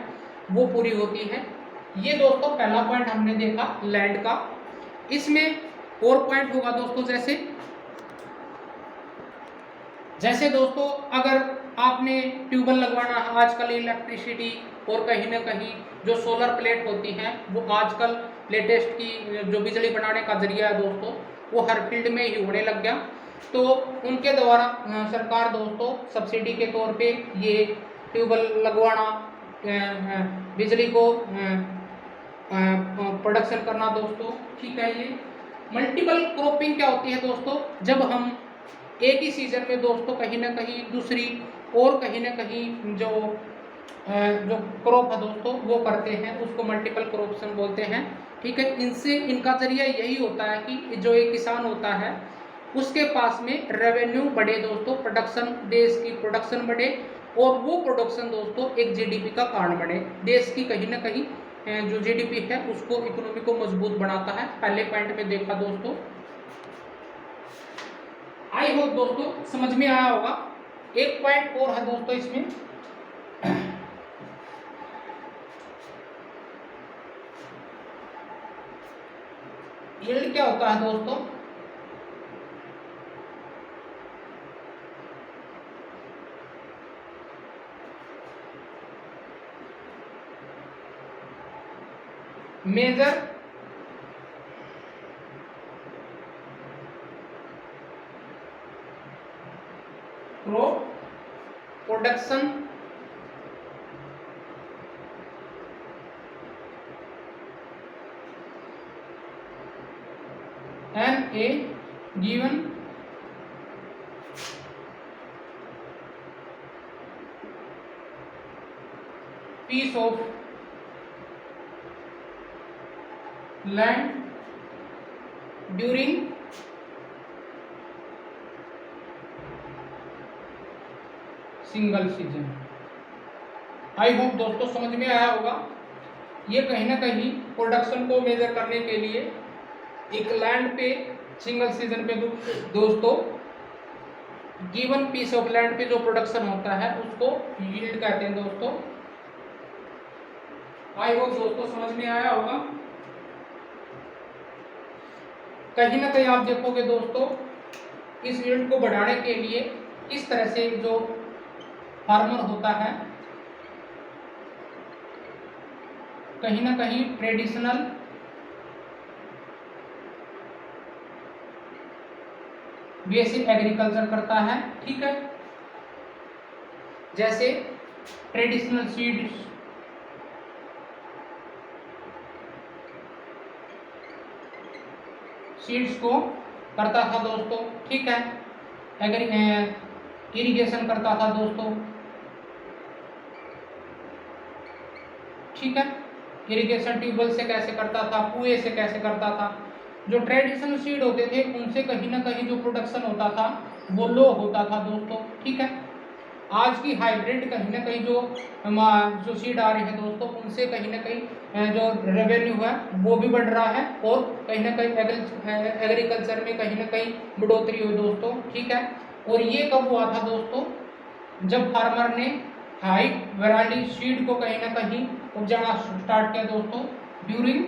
वो पूरी होती है। ये दोस्तों पहला पॉइंट हमने देखा लैंड का। इसमें और पॉइंट होगा दोस्तों जैसे दोस्तों अगर आपने ट्यूबवेल लगवाना है, आजकल इलेक्ट्रिसिटी और कहीं ना कहीं जो सोलर प्लेट होती हैं वो आजकल लेटेस्ट की जो बिजली बनाने का जरिया है दोस्तों वो हर फील्ड में ही होने लग गया। तो उनके द्वारा सरकार दोस्तों सब्सिडी के तौर पे ये ट्यूबवेल लगवाना, बिजली को प्रोडक्शन करना दोस्तों। ठीक है, ये मल्टीपल क्रॉपिंग क्या होती है दोस्तों, जब हम एक ही सीजन में दोस्तों कहीं ना कहीं दूसरी और कहीं ना कहीं जो क्रॉप है दोस्तों वो करते हैं उसको मल्टीपल क्रॉप्शन बोलते हैं। ठीक है, इनसे इनका जरिया यही होता है कि जो एक किसान होता है उसके पास में रेवेन्यू बढ़े दोस्तों, प्रोडक्शन, देश की प्रोडक्शन बढ़े और वो प्रोडक्शन दोस्तों एक जीडीपी का कारण बने, देश की कहीं ना कहीं जो जीडीपी है उसको, इकोनॉमी को मजबूत बनाता है। पहले पॉइंट में देखा दोस्तों, आई होप दोस्तों समझ में आया होगा। एक पॉइंट और है दोस्तों इसमें, यील्ड क्या होता है दोस्तों, major crop production and a given piece of land during single season. I hope दोस्तों समझ में आया होगा। ये कहीं ना कहीं प्रोडक्शन को मेजर करने के लिए एक लैंड पे सिंगल सीजन पे दोस्तों गिवन पीस ऑफ लैंड पे जो प्रोडक्शन होता है उसको यील्ड कहते हैं दोस्तों। आई होप दोस्तों समझ में आया होगा। कहीं ना कहीं आप देखोगे दोस्तों इस यील्ड को बढ़ाने के लिए किस तरह से जो फार्मर होता है कहीं ना कहीं ट्रेडिशनल वे से एग्रीकल्चर करता है। ठीक है, जैसे ट्रेडिशनल सीड्स को करता था दोस्तों। ठीक है, इरिगेशन करता था दोस्तों। ठीक है, इरिगेशन ट्यूबवेल से कैसे करता था, कुएं से कैसे करता था। जो ट्रेडिशनल सीड होते थे उनसे कहीं ना कहीं जो प्रोडक्शन होता था वो लो होता था दोस्तों। ठीक है, आज की हाइब्रिड कहीं ना कहीं जो सीड आ रहे हैं दोस्तों उनसे कहीं ना कहीं जो रेवेन्यू है वो भी बढ़ रहा है और कहीं ना कहीं एग्रीकल्चर में कहीं ना कहीं बढ़ोतरी हुई दोस्तों। ठीक है, और ये कब हुआ था दोस्तों, जब फार्मर ने हाई वैरायटी सीड को कहीं ना कहीं उपजाना स्टार्ट किया दोस्तों ड्यूरिंग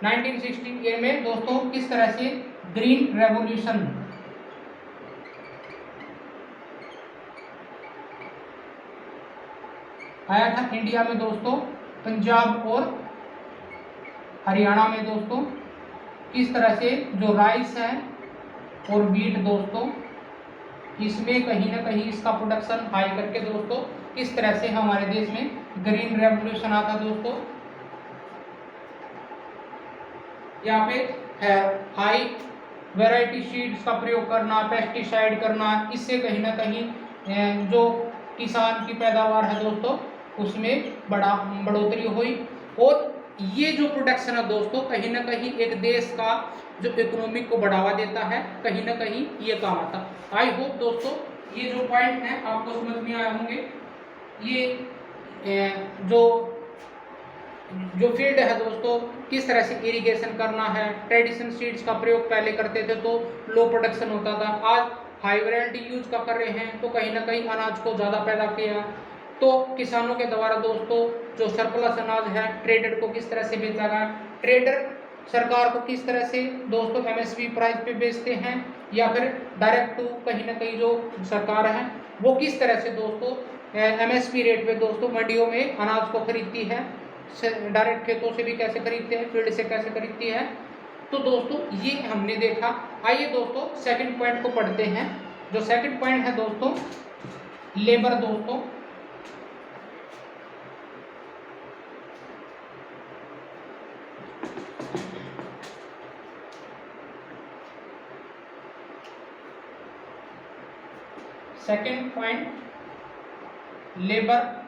1960 ईयर में दोस्तों। किस तरह से ग्रीन रेवोल्यूशन आया था इंडिया में दोस्तों, पंजाब और हरियाणा में दोस्तों किस तरह से जो राइस है और वीट दोस्तों, इसमें कहीं ना कहीं इसका प्रोडक्शन हाई करके दोस्तों किस तरह से हमारे देश में ग्रीन रेवोल्यूशन आता दोस्तों। यहाँ पे है हाई वैरायटी सीड्स का प्रयोग करना, पेस्टिसाइड करना, इससे कहीं ना कहीं जो किसान की पैदावार है दोस्तों उसमें बढ़ोतरी हुई। और ये जो प्रोडक्शन है दोस्तों कहीं ना कहीं एक देश का जो इकोनॉमिक को बढ़ावा देता है, कहीं ना कहीं ये काम आता। आई होप दोस्तों ये जो पॉइंट है आपको समझ में आए होंगे। ये जो फील्ड है दोस्तों, किस तरह से इरिगेशन करना है, ट्रेडिशनल सीड्स का प्रयोग पहले करते थे तो लो प्रोडक्शन होता था, आज हाई वैरायटी यूज का कर रहे हैं तो कहीं ना कहीं अनाज को ज़्यादा पैदा किया। तो किसानों के द्वारा दोस्तों जो सरप्लस अनाज है ट्रेडर को किस तरह से बेचा गया, ट्रेडर सरकार को किस तरह से दोस्तों एमएसपी प्राइस पे बेचते हैं, या फिर डायरेक्ट टू कहीं ना कहीं जो सरकार है वो किस तरह से दोस्तों एमएसपी रेट पे दोस्तों मंडियों में अनाज को खरीदती है, डायरेक्ट खेतों से भी कैसे खरीदते हैं, फील्ड से कैसे खरीदती है। तो दोस्तों ये हमने देखा। आइए दोस्तों सेकंड पॉइंट को पढ़ते हैं। जो सेकंड पॉइंट है दोस्तों लेबर दोस्तों। Second point labour.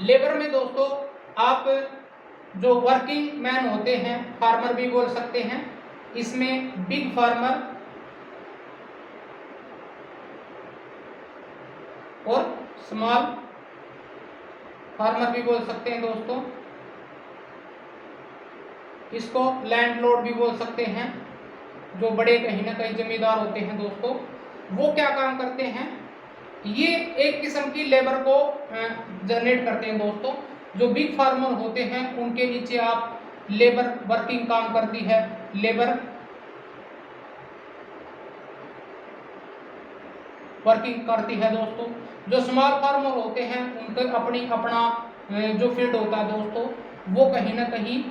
लेबर में दोस्तों आप जो वर्किंग मैन होते हैं, फार्मर भी बोल सकते हैं, इसमें बिग फार्मर और स्मॉल फार्मर भी बोल सकते हैं दोस्तों। इसको लैंडलॉर्ड भी बोल सकते हैं, जो बड़े कहीं ना कहीं जमींदार होते हैं दोस्तों। वो क्या काम करते हैं, ये एक किस्म की लेबर को जनरेट करते हैं दोस्तों। जो बिग फार्मर होते हैं उनके नीचे आप लेबर वर्किंग काम करती है, लेबर वर्किंग करती है दोस्तों। जो स्मॉल फार्मर होते हैं उनके अपना जो फील्ड होता है दोस्तों वो कहीं ना कहीं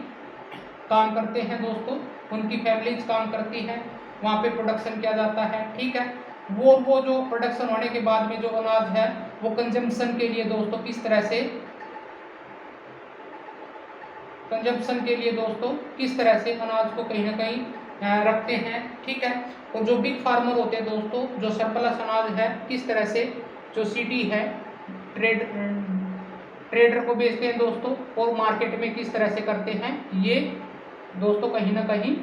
काम करते हैं दोस्तों, उनकी फैमिलीज काम करती है, वहाँ पे प्रोडक्शन किया जाता है। ठीक है, वो जो प्रोडक्शन होने के बाद में जो अनाज है वो कंजम्पशन के लिए दोस्तों किस तरह से किस तरह से अनाज को कहीं ना कहीं रखते हैं। ठीक है, और जो बिग फार्मर होते हैं दोस्तों, जो सरप्लस अनाज है किस तरह से जो सिटी है ट्रेडर को बेचते हैं दोस्तों, और मार्केट में किस तरह से करते हैं, ये दोस्तों कहीं ना कहीं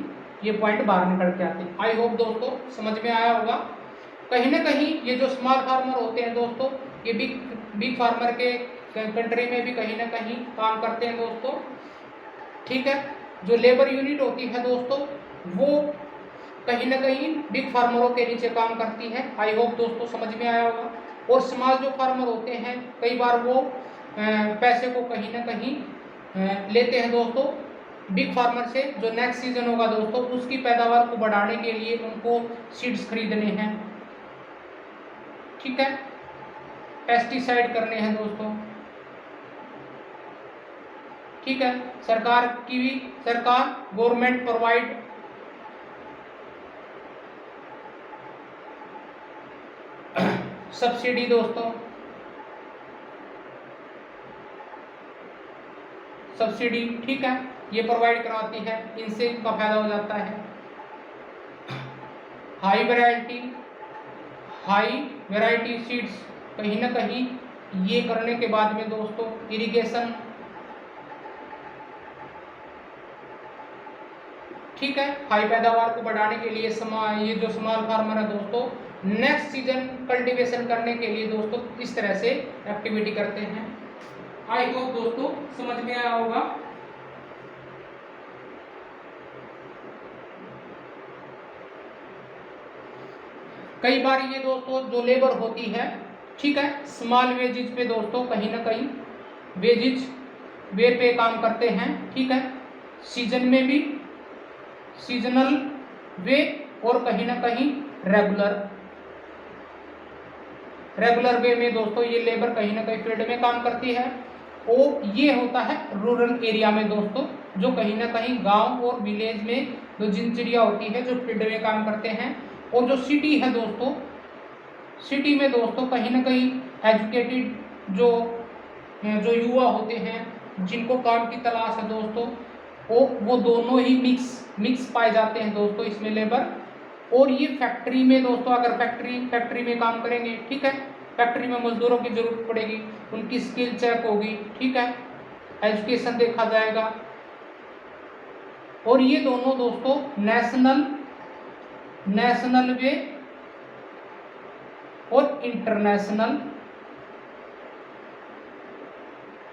ये पॉइंट बाहर निकल के आते हैं। आई होप दोस्तों समझ में आया होगा। कहीं ना कहीं ये जो स्मॉल फार्मर होते हैं दोस्तों, ये बिग फार्मर के कंट्री में भी कहीं ना कहीं काम करते हैं दोस्तों। ठीक है, जो लेबर यूनिट होती है दोस्तों वो कहीं ना कहीं बिग फार्मरों के नीचे काम करती है। आई होप दोस्तों समझ में आया होगा। और स्मॉल जो फार्मर होते हैं कई बार वो पैसे को कहीं ना कहीं लेते हैं दोस्तों बिग फार्मर से, जो नेक्स्ट सीजन होगा दोस्तों उसकी पैदावार को बढ़ाने के लिए उनको सीड्स खरीदने हैं। ठीक है, पेस्टिसाइड करने हैं दोस्तों। ठीक है, सरकार गवर्नमेंट प्रोवाइड सब्सिडी दोस्तों, सब्सिडी ठीक है ये प्रोवाइड करवाती है, इनसे इनका फायदा हो जाता है। हाई वैरायटी सीड्स कहीं ना कहीं ये करने के बाद में दोस्तों इरिगेशन ठीक है, हाई पैदावार को बढ़ाने के लिए ये जो स्मॉल फार्मर है दोस्तों नेक्स्ट सीजन कल्टीवेशन करने के लिए दोस्तों इस तरह से एक्टिविटी करते हैं। आई होप दोस्तों समझ में आया होगा। कई बार ये दोस्तों जो लेबर होती है ठीक है स्मॉल वेजेज पे दोस्तों कहीं ना कहीं वेजेज वे पे काम करते हैं। ठीक है, सीजन में भी, सीजनल वे, और कहीं ना कहीं रेगुलर वे में दोस्तों ये लेबर कहीं ना कहीं फील्ड में काम करती है। और ये होता है रूरल एरिया में दोस्तों, जो कहीं ना कहीं गांव और विलेज में जो दिनचर्या होती है, जो फील्ड में काम करते हैं। और जो सिटी है दोस्तों, सिटी में दोस्तों कहीं ना कहीं एजुकेटेड जो युवा होते हैं, जिनको काम की तलाश है दोस्तों, वो दोनों ही मिक्स पाए जाते हैं दोस्तों इसमें लेबर। और ये फैक्ट्री में दोस्तों, अगर फैक्ट्री में काम करेंगे, ठीक है, फैक्ट्री में मजदूरों की जरूरत पड़ेगी, उनकी स्किल चेक होगी, ठीक है, एजुकेशन देखा जाएगा। और ये दोनों दोस्तों नेशनल वे और इंटरनेशनल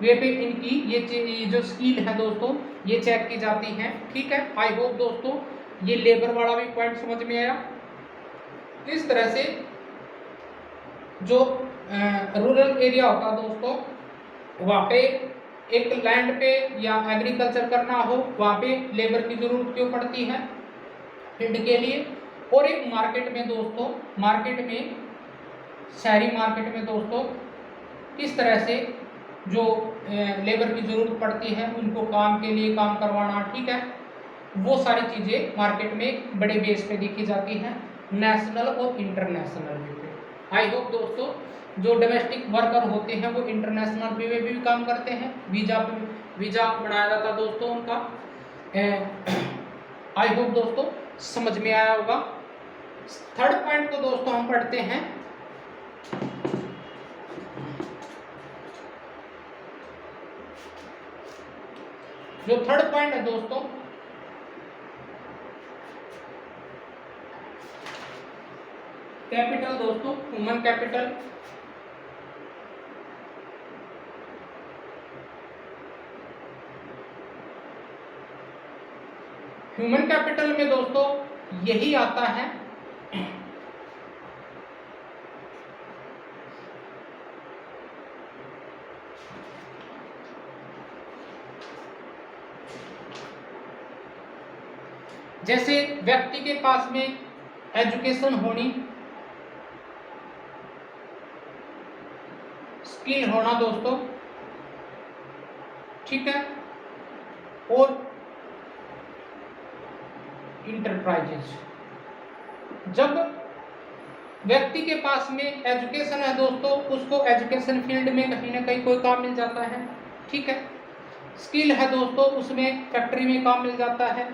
वे पे इनकी ये जो स्किल है दोस्तों, ये चेक की जाती हैं, ठीक है। आई होप दोस्तों ये लेबर वाला भी पॉइंट समझ में आया। इस तरह से जो रूरल एरिया होता है दोस्तों, वहाँ पे एक लैंड पे या एग्रीकल्चर करना हो, वहाँ पे लेबर की जरूरत क्यों पड़ती है फील्ड के लिए। और एक मार्केट में दोस्तों, शहरी मार्केट में दोस्तों किस तरह से जो लेबर की जरूरत पड़ती है, उनको काम के लिए काम करवाना, ठीक है, वो सारी चीज़ें मार्केट में बड़े बेस पे देखी जाती हैं, नेशनल और इंटरनेशनल वे पे। आई होप दोस्तों जो डोमेस्टिक वर्कर होते हैं वो इंटरनेशनल वे में भी काम करते हैं, वीज़ा बनाया जाता है दोस्तों उनका। आई होप दोस्तों समझ में आया होगा। थर्ड पॉइंट को दोस्तों हम पढ़ते हैं। जो थर्ड पॉइंट है दोस्तों, कैपिटल दोस्तों, ह्यूमन कैपिटल। ह्यूमन कैपिटल में दोस्तों यही आता है जैसे व्यक्ति के पास में एजुकेशन होनी, स्किल होना दोस्तों, ठीक है, और इंटरप्राइजेज। जब व्यक्ति के पास में एजुकेशन है दोस्तों, उसको एजुकेशन फील्ड में कहीं ना कहीं कोई काम मिल जाता है, ठीक है। स्किल है दोस्तों, उसमें फैक्ट्री में काम मिल जाता है,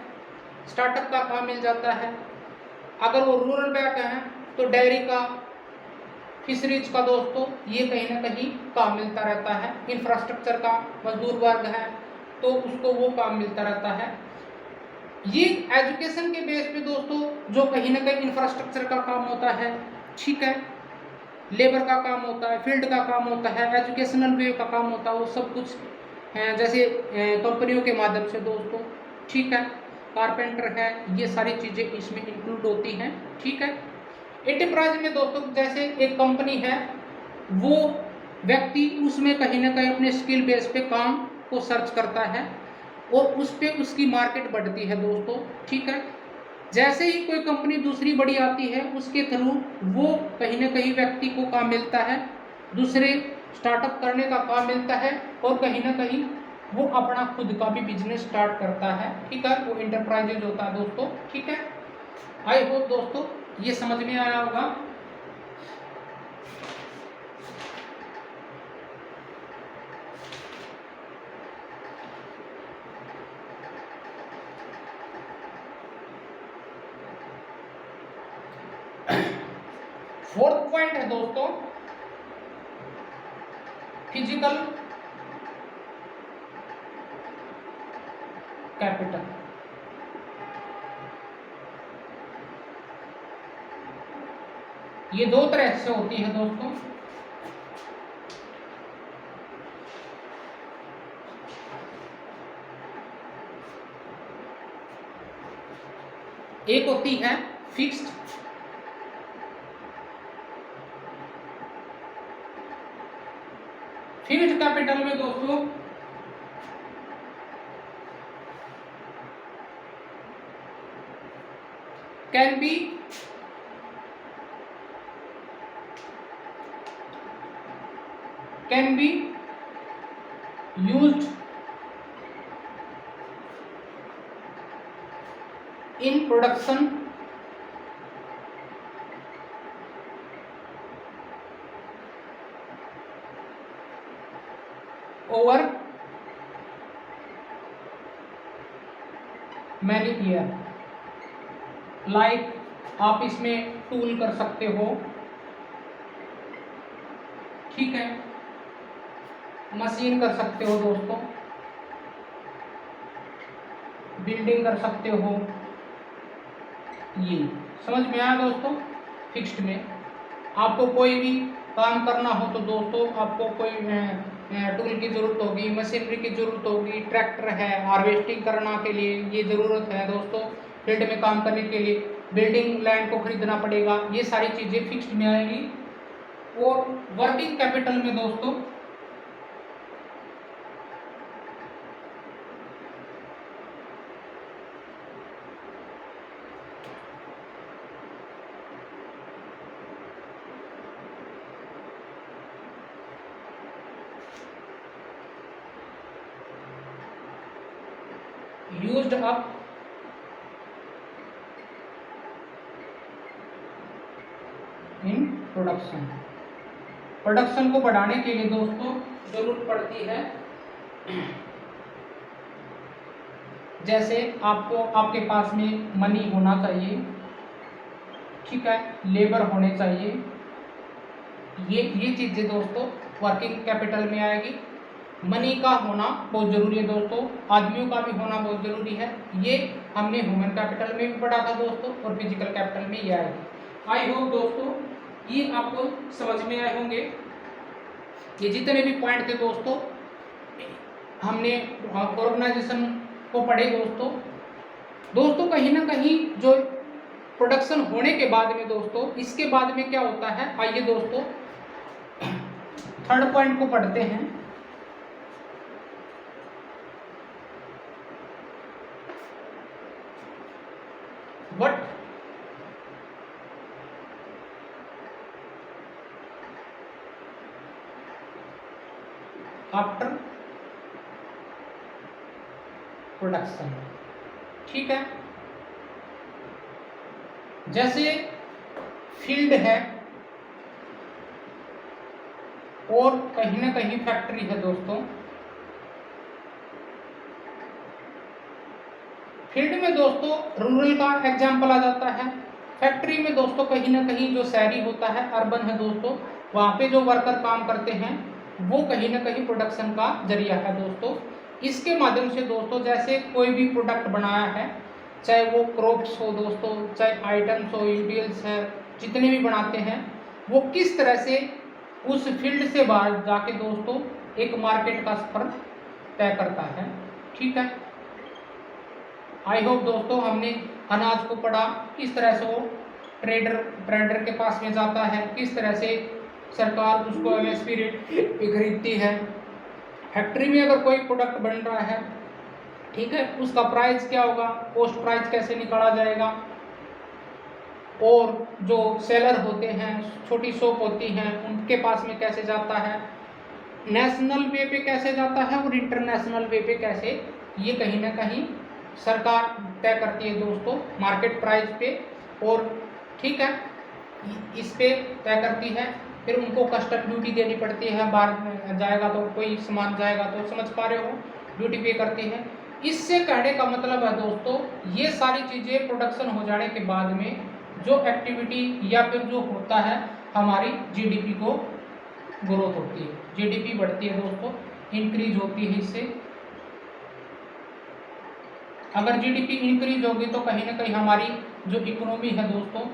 स्टार्टअप का काम मिल जाता है। अगर वो रूरल बैक है तो डेयरी का, फिशरीज का दोस्तों, ये कहीं ना कहीं काम मिलता रहता है। इंफ्रास्ट्रक्चर का मजदूर वर्ग है तो उसको वो काम मिलता रहता है। ये एजुकेशन के बेस पे दोस्तों जो कहीं ना कहीं इंफ्रास्ट्रक्चर का काम होता है, ठीक है, लेबर का काम होता है, फील्ड का काम होता है, एजुकेशनल वे का काम होता है, वो सब कुछ है जैसे कंपनियों के माध्यम से दोस्तों, ठीक है, कारपेंटर है, ये सारी चीज़ें इसमें इंक्लूड होती हैं, ठीक है। एंटरप्राइज में दोस्तों जैसे एक कंपनी है, वो व्यक्ति उसमें कहीं ना कहीं अपने स्किल बेस पे काम को सर्च करता है और उस पर उसकी मार्केट बढ़ती है दोस्तों, ठीक है। जैसे ही कोई कंपनी दूसरी बड़ी आती है, उसके थ्रू वो कहीं ना कहीं व्यक्ति को काम मिलता है, दूसरे स्टार्टअप करने का काम मिलता है, और कहीं ना कहीं वो अपना खुद का भी बिजनेस स्टार्ट करता है, ठीक है, वो इंटरप्राइजेज होता है दोस्तों, ठीक है। आई होप दोस्तों ये समझ में आया होगा। फोर्थ पॉइंट है दोस्तों फिजिकल कैपिटल। ये दो तरह से होती है दोस्तों। एक होती है फिक्स्ड, फिक्स्ड कैपिटल में दोस्तों can be used in production over many year। Like आप इसमें टूल कर सकते हो, ठीक है, मशीन कर सकते हो दोस्तों, बिल्डिंग कर सकते हो। ये समझ में आया दोस्तों। फिक्स्ड में आपको कोई भी काम करना हो तो दोस्तों आपको कोई टूल की ज़रूरत होगी, मशीनरी की ज़रूरत होगी, ट्रैक्टर है, हार्वेस्टिंग करना के लिए ये ज़रूरत है दोस्तों, फील्ड में काम करने के लिए बिल्डिंग लैंड को खरीदना पड़ेगा, ये सारी चीज़ें फिक्स्ड में आएगी। और वर्किंग कैपिटल में दोस्तों used up in production. Production को बढ़ाने के लिए दोस्तों जरूरत पड़ती है, जैसे आपको आपके पास में मनी होना चाहिए, ठीक है, लेबर होने चाहिए, ये चीजें दोस्तों वर्किंग कैपिटल में आएगी। मनी का होना बहुत ज़रूरी है दोस्तों, आदमियों का भी होना बहुत ज़रूरी है। ये हमने ह्यूमन कैपिटल में भी पढ़ा था दोस्तों और फिजिकल कैपिटल में ये आएगी। आई होप दोस्तों ये आपको समझ में आए होंगे। ये जितने भी पॉइंट थे दोस्तों हमने ऑर्गेनाइजेशन को पढ़े दोस्तों कहीं ना कहीं जो प्रोडक्शन होने के बाद में दोस्तों इसके बाद में क्या होता है, आइए दोस्तों थर्ड पॉइंट को पढ़ते हैं। What आफ्टर प्रोडक्शन, ठीक है, जैसे फील्ड है और कहीं ना कहीं फैक्ट्री है दोस्तों। फील्ड में दोस्तों रूरल का एग्जाम्पल आ जाता है, फैक्ट्री में दोस्तों कहीं ना कहीं जो शहरी होता है, अर्बन है दोस्तों, वहाँ पे जो वर्कर काम करते हैं वो कहीं ना कहीं प्रोडक्शन का जरिया है दोस्तों। इसके माध्यम से दोस्तों जैसे कोई भी प्रोडक्ट बनाया है, चाहे वो क्रॉप्स हो दोस्तों, चाहे आइटम्स हो, इंटीरियल्स है, जितने भी बनाते हैं वो किस तरह से उस फील्ड से बाहर जाके दोस्तों एक मार्केट का सफर तय करता है, ठीक है। आई होप दोस्तों हमने अनाज को पढ़ा, किस तरह से वो ट्रेडर के पास में जाता है, किस तरह से सरकार उसको एमएसपी रेट पे खरीदती है। फैक्ट्री में अगर कोई प्रोडक्ट बन रहा है, ठीक है, उसका प्राइस क्या होगा, कॉस्ट प्राइस कैसे निकाला जाएगा, और जो सेलर होते हैं, छोटी शॉप होती हैं, उनके पास में कैसे जाता है, नेशनल वे पे कैसे जाता है और इंटरनेशनल वे पे कैसे, ये कहीं ना कहीं सरकार तय करती है दोस्तों मार्केट प्राइस पे, और ठीक है इस पे तय करती है। फिर उनको कस्टम ड्यूटी देनी पड़ती है, बाहर जाएगा तो कोई सामान जाएगा तो, समझ पा रहे हो, ड्यूटी पे करती है। इससे कहने का मतलब है दोस्तों ये सारी चीज़ें प्रोडक्शन हो जाने के बाद में जो एक्टिविटी या फिर जो होता है हमारी जीडीपी को ग्रोथ होती है, जीडीपी बढ़ती है दोस्तों, इंक्रीज होती है इससे। अगर जीडीपी इंक्रीज होगी तो कहीं ना कहीं हमारी जो इकोनॉमी है दोस्तों,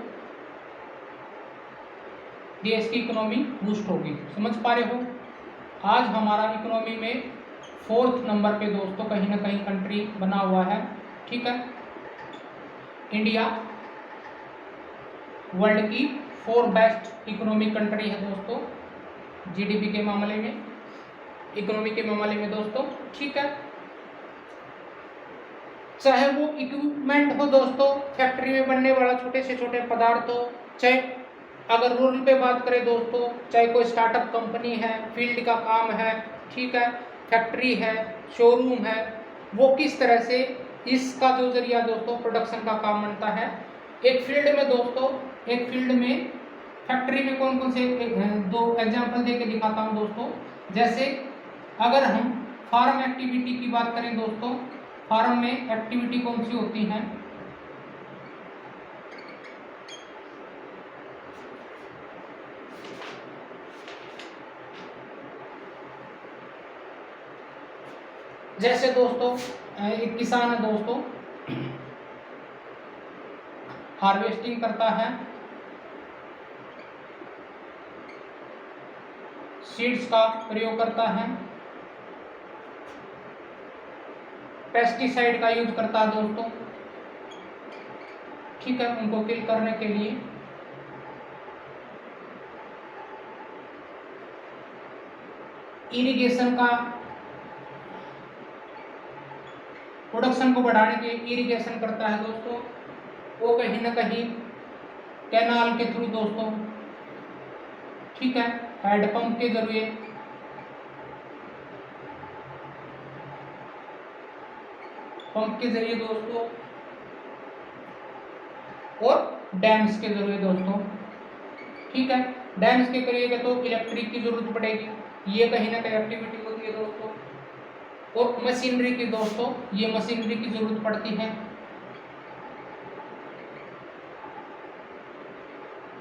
देश की इकोनॉमी बूस्ट होगी, समझ पा रहे हो। आज हमारा इकोनॉमी में 4th नंबर पे दोस्तों कहीं ना कहीं कंट्री बना हुआ है, ठीक है। इंडिया वर्ल्ड की 4 बेस्ट इकोनॉमिक कंट्री है दोस्तों, जीडीपी के मामले में, इकोनॉमी के मामले में दोस्तों, ठीक है। चाहे वो इक्विपमेंट हो दोस्तों, फैक्ट्री में बनने वाला छोटे से छोटे पदार्थ हो, चाहे अगर रूरल पे बात करें दोस्तों, चाहे कोई स्टार्टअप कंपनी है, फील्ड का काम है, ठीक है, फैक्ट्री है, शोरूम है, वो किस तरह से इसका जो जरिया दोस्तों प्रोडक्शन का काम बनता है। एक फील्ड में दोस्तों, एक फील्ड में फैक्ट्री में कौन कौन से दो एग्जाम्पल दे के दिखाता हूँ दोस्तों। जैसे अगर हम फार्म एक्टिविटी की बात करें दोस्तों, फार्म में एक्टिविटी कौन सी होती है, जैसे दोस्तों एक किसान है दोस्तों, हार्वेस्टिंग करता है, सीड्स का प्रयोग करता है, पेस्टिसाइड का यूज करता है दोस्तों, ठीक है, उनको किल करने के लिए। इरिगेशन का, प्रोडक्शन को बढ़ाने के लिए इरिगेशन करता है दोस्तों, वो कहीं ना कहीं कैनाल के थ्रू दोस्तों, ठीक है, हैंडपंप के जरिए, पंप के जरिए दोस्तों, और डैम्स के जरिए दोस्तों, ठीक है। डैम्स के करिएगा तो इलेक्ट्रिक की जरूरत पड़ेगी, ये कहीं ना कहीं एक्टिविटी होती है दोस्तों। और मशीनरी की दोस्तों, ये मशीनरी की जरूरत पड़ती है,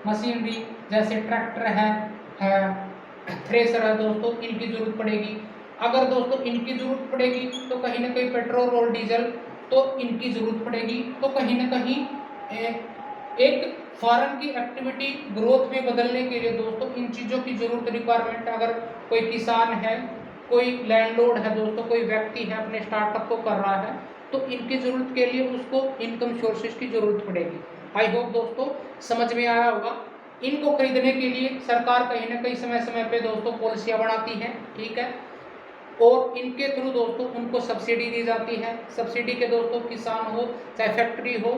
मशीनरी जैसे ट्रैक्टर है, थ्रेसर है दोस्तों, इनकी जरूरत पड़ेगी। अगर दोस्तों इनकी जरूरत पड़ेगी तो कहीं ना कहीं पेट्रोल और डीजल तो इनकी जरूरत पड़ेगी। तो कहीं ना कहीं एक फॉरेन की एक्टिविटी ग्रोथ में बदलने के लिए दोस्तों इन चीज़ों की जरूरत, रिक्वायरमेंट। अगर कोई किसान है, कोई लैंडलॉर्ड है दोस्तों, कोई व्यक्ति है अपने स्टार्टअप को कर रहा है, तो इनकी जरूरत के लिए उसको इनकम सोर्सेज की जरूरत पड़ेगी। आई होप दोस्तों समझ में आया होगा। इनको खरीदने के लिए सरकार कहीं ना कहीं समय समय पे दोस्तों पॉलिसियां बनाती है, ठीक है, और इनके थ्रू दोस्तों उनको सब्सिडी दी जाती है। सब्सिडी के दोस्तों किसान हो चाहे फैक्ट्री हो,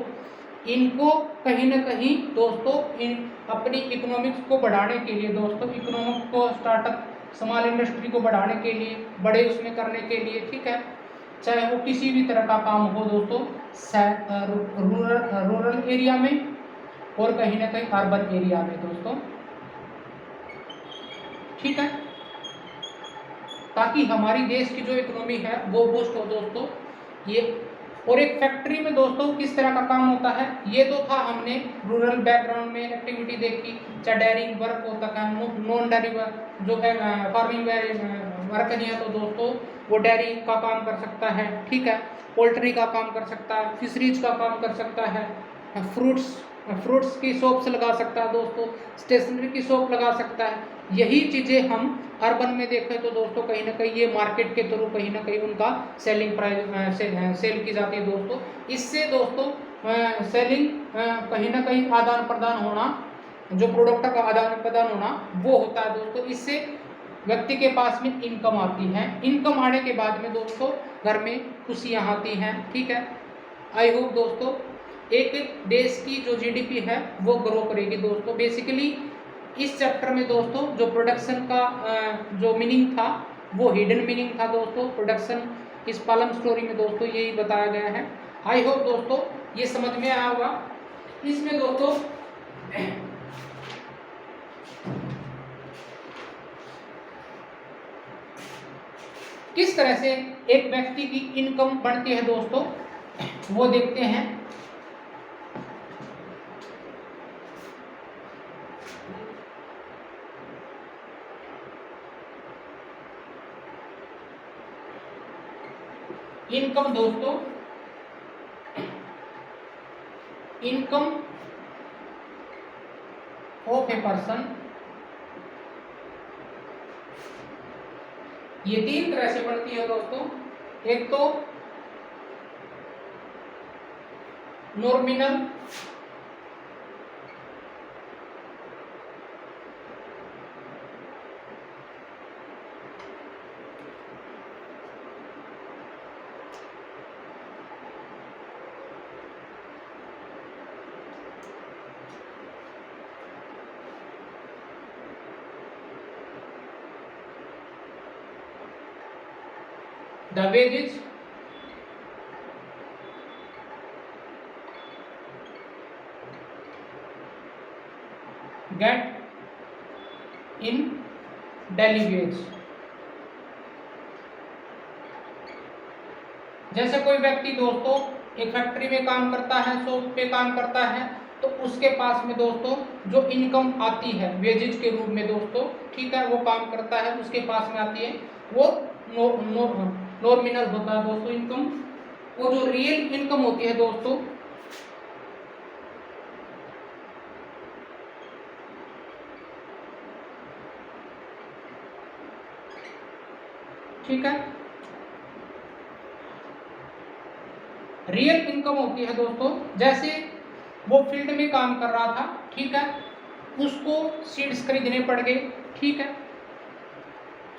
इनको कहीं ना कहीं दोस्तों इन अपनी इकोनॉमिक्स को बढ़ाने के लिए दोस्तों, इकोनॉमिक को स्टार्टअप स्मॉल इंडस्ट्री को बढ़ाने के लिए, बड़े उसमें करने के लिए, ठीक है, चाहे वो किसी भी तरह का काम हो दोस्तों, रूरल एरिया में और कहीं ना कहीं अर्बन एरिया में दोस्तों, ठीक है, ताकि हमारी देश की जो इकोनॉमी है वो बूस्ट हो दोस्तों। ये और एक फैक्ट्री में दोस्तों किस तरह का काम होता है, ये तो था हमने रूरल बैकग्राउंड में एक्टिविटी देखी, चाहे डेयरी वर्क होता है, नॉन डेयरी जो है फार्मिंग वर्क नहीं है तो दोस्तों वो डेयरी का काम कर सकता है, ठीक है, पोल्ट्री का काम कर सकता है, फिशरीज का काम कर सकता है, फ्रूट्स की शॉप्स लगा सकता है दोस्तों, स्टेशनरी की शॉप लगा सकता है। यही चीज़ें हम अर्बन में देखें तो दोस्तों कहीं ना कहीं ये मार्केट के थ्रू कहीं ना कहीं उनका सेलिंग प्राइस सेल की जाती है दोस्तों। इससे दोस्तों सेलिंग कहीं ना कहीं आदान प्रदान होना, जो प्रोडक्ट का आदान प्रदान होना वो होता है दोस्तों। इससे व्यक्ति के पास में इनकम आती है, इनकम आने के बाद में दोस्तों घर में खुशियाँ आती हैं, ठीक है। आई होप दोस्तों एक देश की जो जीडीपी है वो ग्रो करेगी दोस्तों। बेसिकली इस चैप्टर में दोस्तों जो प्रोडक्शन का जो मीनिंग था वो हिडन मीनिंग था दोस्तों। प्रोडक्शन इस पालम स्टोरी में दोस्तों यही बताया गया है। आई होप दोस्तों ये समझ में आया होगा। इसमें दोस्तों किस तरह से एक व्यक्ति की इनकम बढ़ती है दोस्तों वो देखते हैं। इनकम दोस्तों, इनकम ऑफ ए पर्सन, ये तीन तरह से बनती है दोस्तों। एक तो nominal, the wages get in daily wage. जैसे कोई व्यक्ति दोस्तों एक फैक्ट्री में काम करता है, शॉप पे काम करता है, तो उसके पास में दोस्तों जो इनकम आती है वेजेज के रूप में दोस्तों, ठीक है, वो काम करता है, उसके पास में आती है, वो नॉमिनल होता है दोस्तों इनकम। वो जो रियल इनकम होती है दोस्तों, ठीक है, रियल इनकम होती है दोस्तों। जैसे वो फील्ड में काम कर रहा था, ठीक है, उसको सीड्स खरीदने पड़ गए, ठीक है,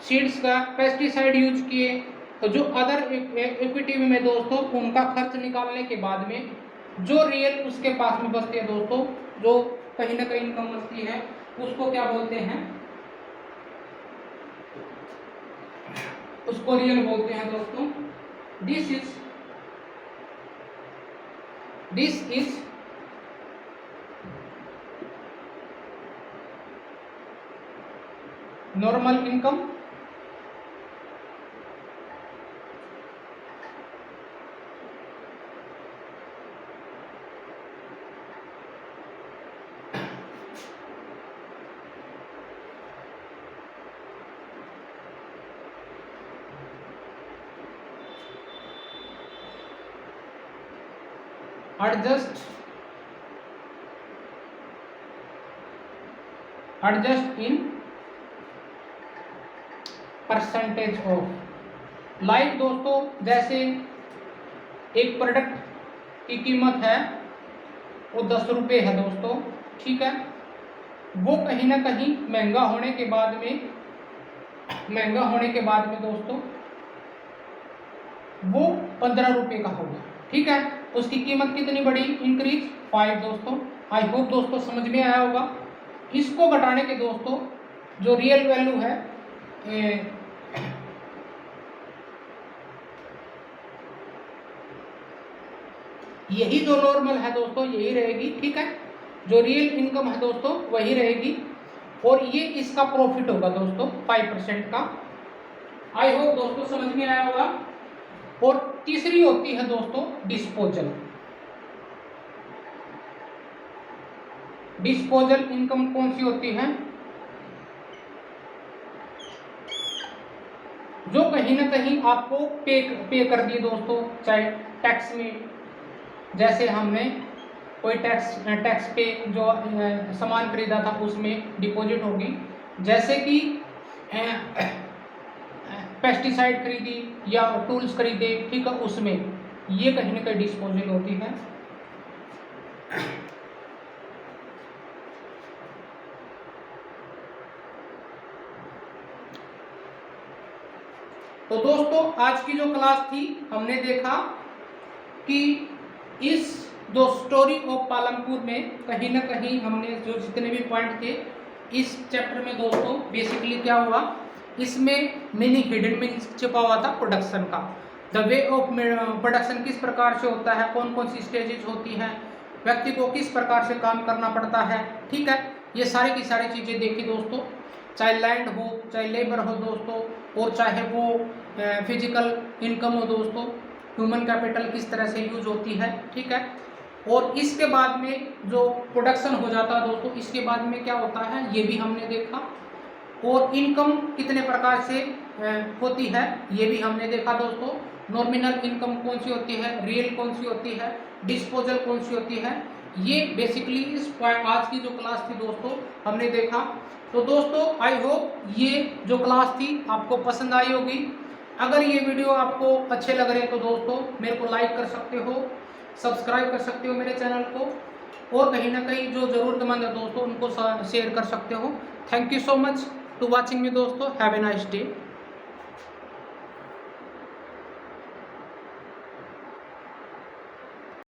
सीड्स का पेस्टिसाइड यूज किए, तो जो अदर इक्विटी में दोस्तों उनका खर्च निकालने के बाद में जो रियल उसके पास में बचती है दोस्तों, जो कहीं ना कहीं इनकम बचती है, उसको क्या बोलते हैं, उसको रियल बोलते हैं दोस्तों। This is normal income. adjust in percentage of. Like दोस्तों जैसे एक प्रोडक्ट की कीमत है वो 10 रुपये है दोस्तों, ठीक है, वो कहीं ना कहीं महंगा होने के बाद में दोस्तों वो 15 रुपये का होगा, ठीक है, उसकी कीमत कितनी बड़ी इंक्रीज 5 दोस्तों। आई होप दोस्तों समझ में आया होगा। इसको घटाने के दोस्तों जो रियल वैल्यू है यही जो नॉर्मल है दोस्तों यही रहेगी, ठीक है, जो रियल इनकम है दोस्तों वही रहेगी, और ये इसका प्रॉफिट होगा दोस्तों 5% का। आई होप दोस्तों समझ में आया होगा। और तीसरी होती है दोस्तों डिस्पोजल। डिस्पोजल इनकम कौन सी होती है, जो कहीं ना कहीं आपको पे कर दिए दोस्तों, चाहे टैक्स में, जैसे हमने कोई टैक्स पे जो सामान खरीदा था उसमें डिपॉजिट होगी, जैसे कि पेस्टिसाइड खरीदी या टूल्स खरीदे, ठीक है, उसमें ये कहीं ना कहीं डिस्पोजल होती है। तो दोस्तों आज की जो क्लास थी हमने देखा कि इस दो स्टोरी ऑफ पालमपुर में कहीं ना कहीं हमने जो जितने भी पॉइंट थे इस चैप्टर में दोस्तों बेसिकली क्या हुआ, इसमें मीनिंग हिडन मीनिंग छिपा हुआ था प्रोडक्शन का। द वे ऑफ प्रोडक्शन किस प्रकार से होता है, कौन कौन सी स्टेजेस होती हैं, व्यक्ति को किस प्रकार से काम करना पड़ता है, ठीक है, ये सारी की सारी चीज़ें देखी दोस्तों, चाहे लैंड हो, चाहे लेबर हो दोस्तों, और चाहे वो फिजिकल इनकम हो दोस्तों, ह्यूमन कैपिटल किस तरह से यूज होती है, ठीक है। और इसके बाद में जो प्रोडक्शन हो जाता है दोस्तों, इसके बाद में क्या होता है ये भी हमने देखा, और इनकम कितने प्रकार से होती है ये भी हमने देखा दोस्तों। नॉमिनल इनकम कौन सी होती है, रियल कौन सी होती है, डिस्पोजल कौन सी होती है, ये बेसिकली इस आज की जो क्लास थी दोस्तों हमने देखा। तो दोस्तों आई होप ये जो क्लास थी आपको पसंद आई होगी। अगर ये वीडियो आपको अच्छे लग रहे हैं तो दोस्तों मेरे को लाइक कर सकते हो, सब्सक्राइब कर सकते हो मेरे चैनल को, और कहीं ना कहीं जो ज़रूरतमंद है दोस्तों उनको शेयर कर सकते हो। Thank you so much to watching me दोस्तों, हैव ए नाइस डे।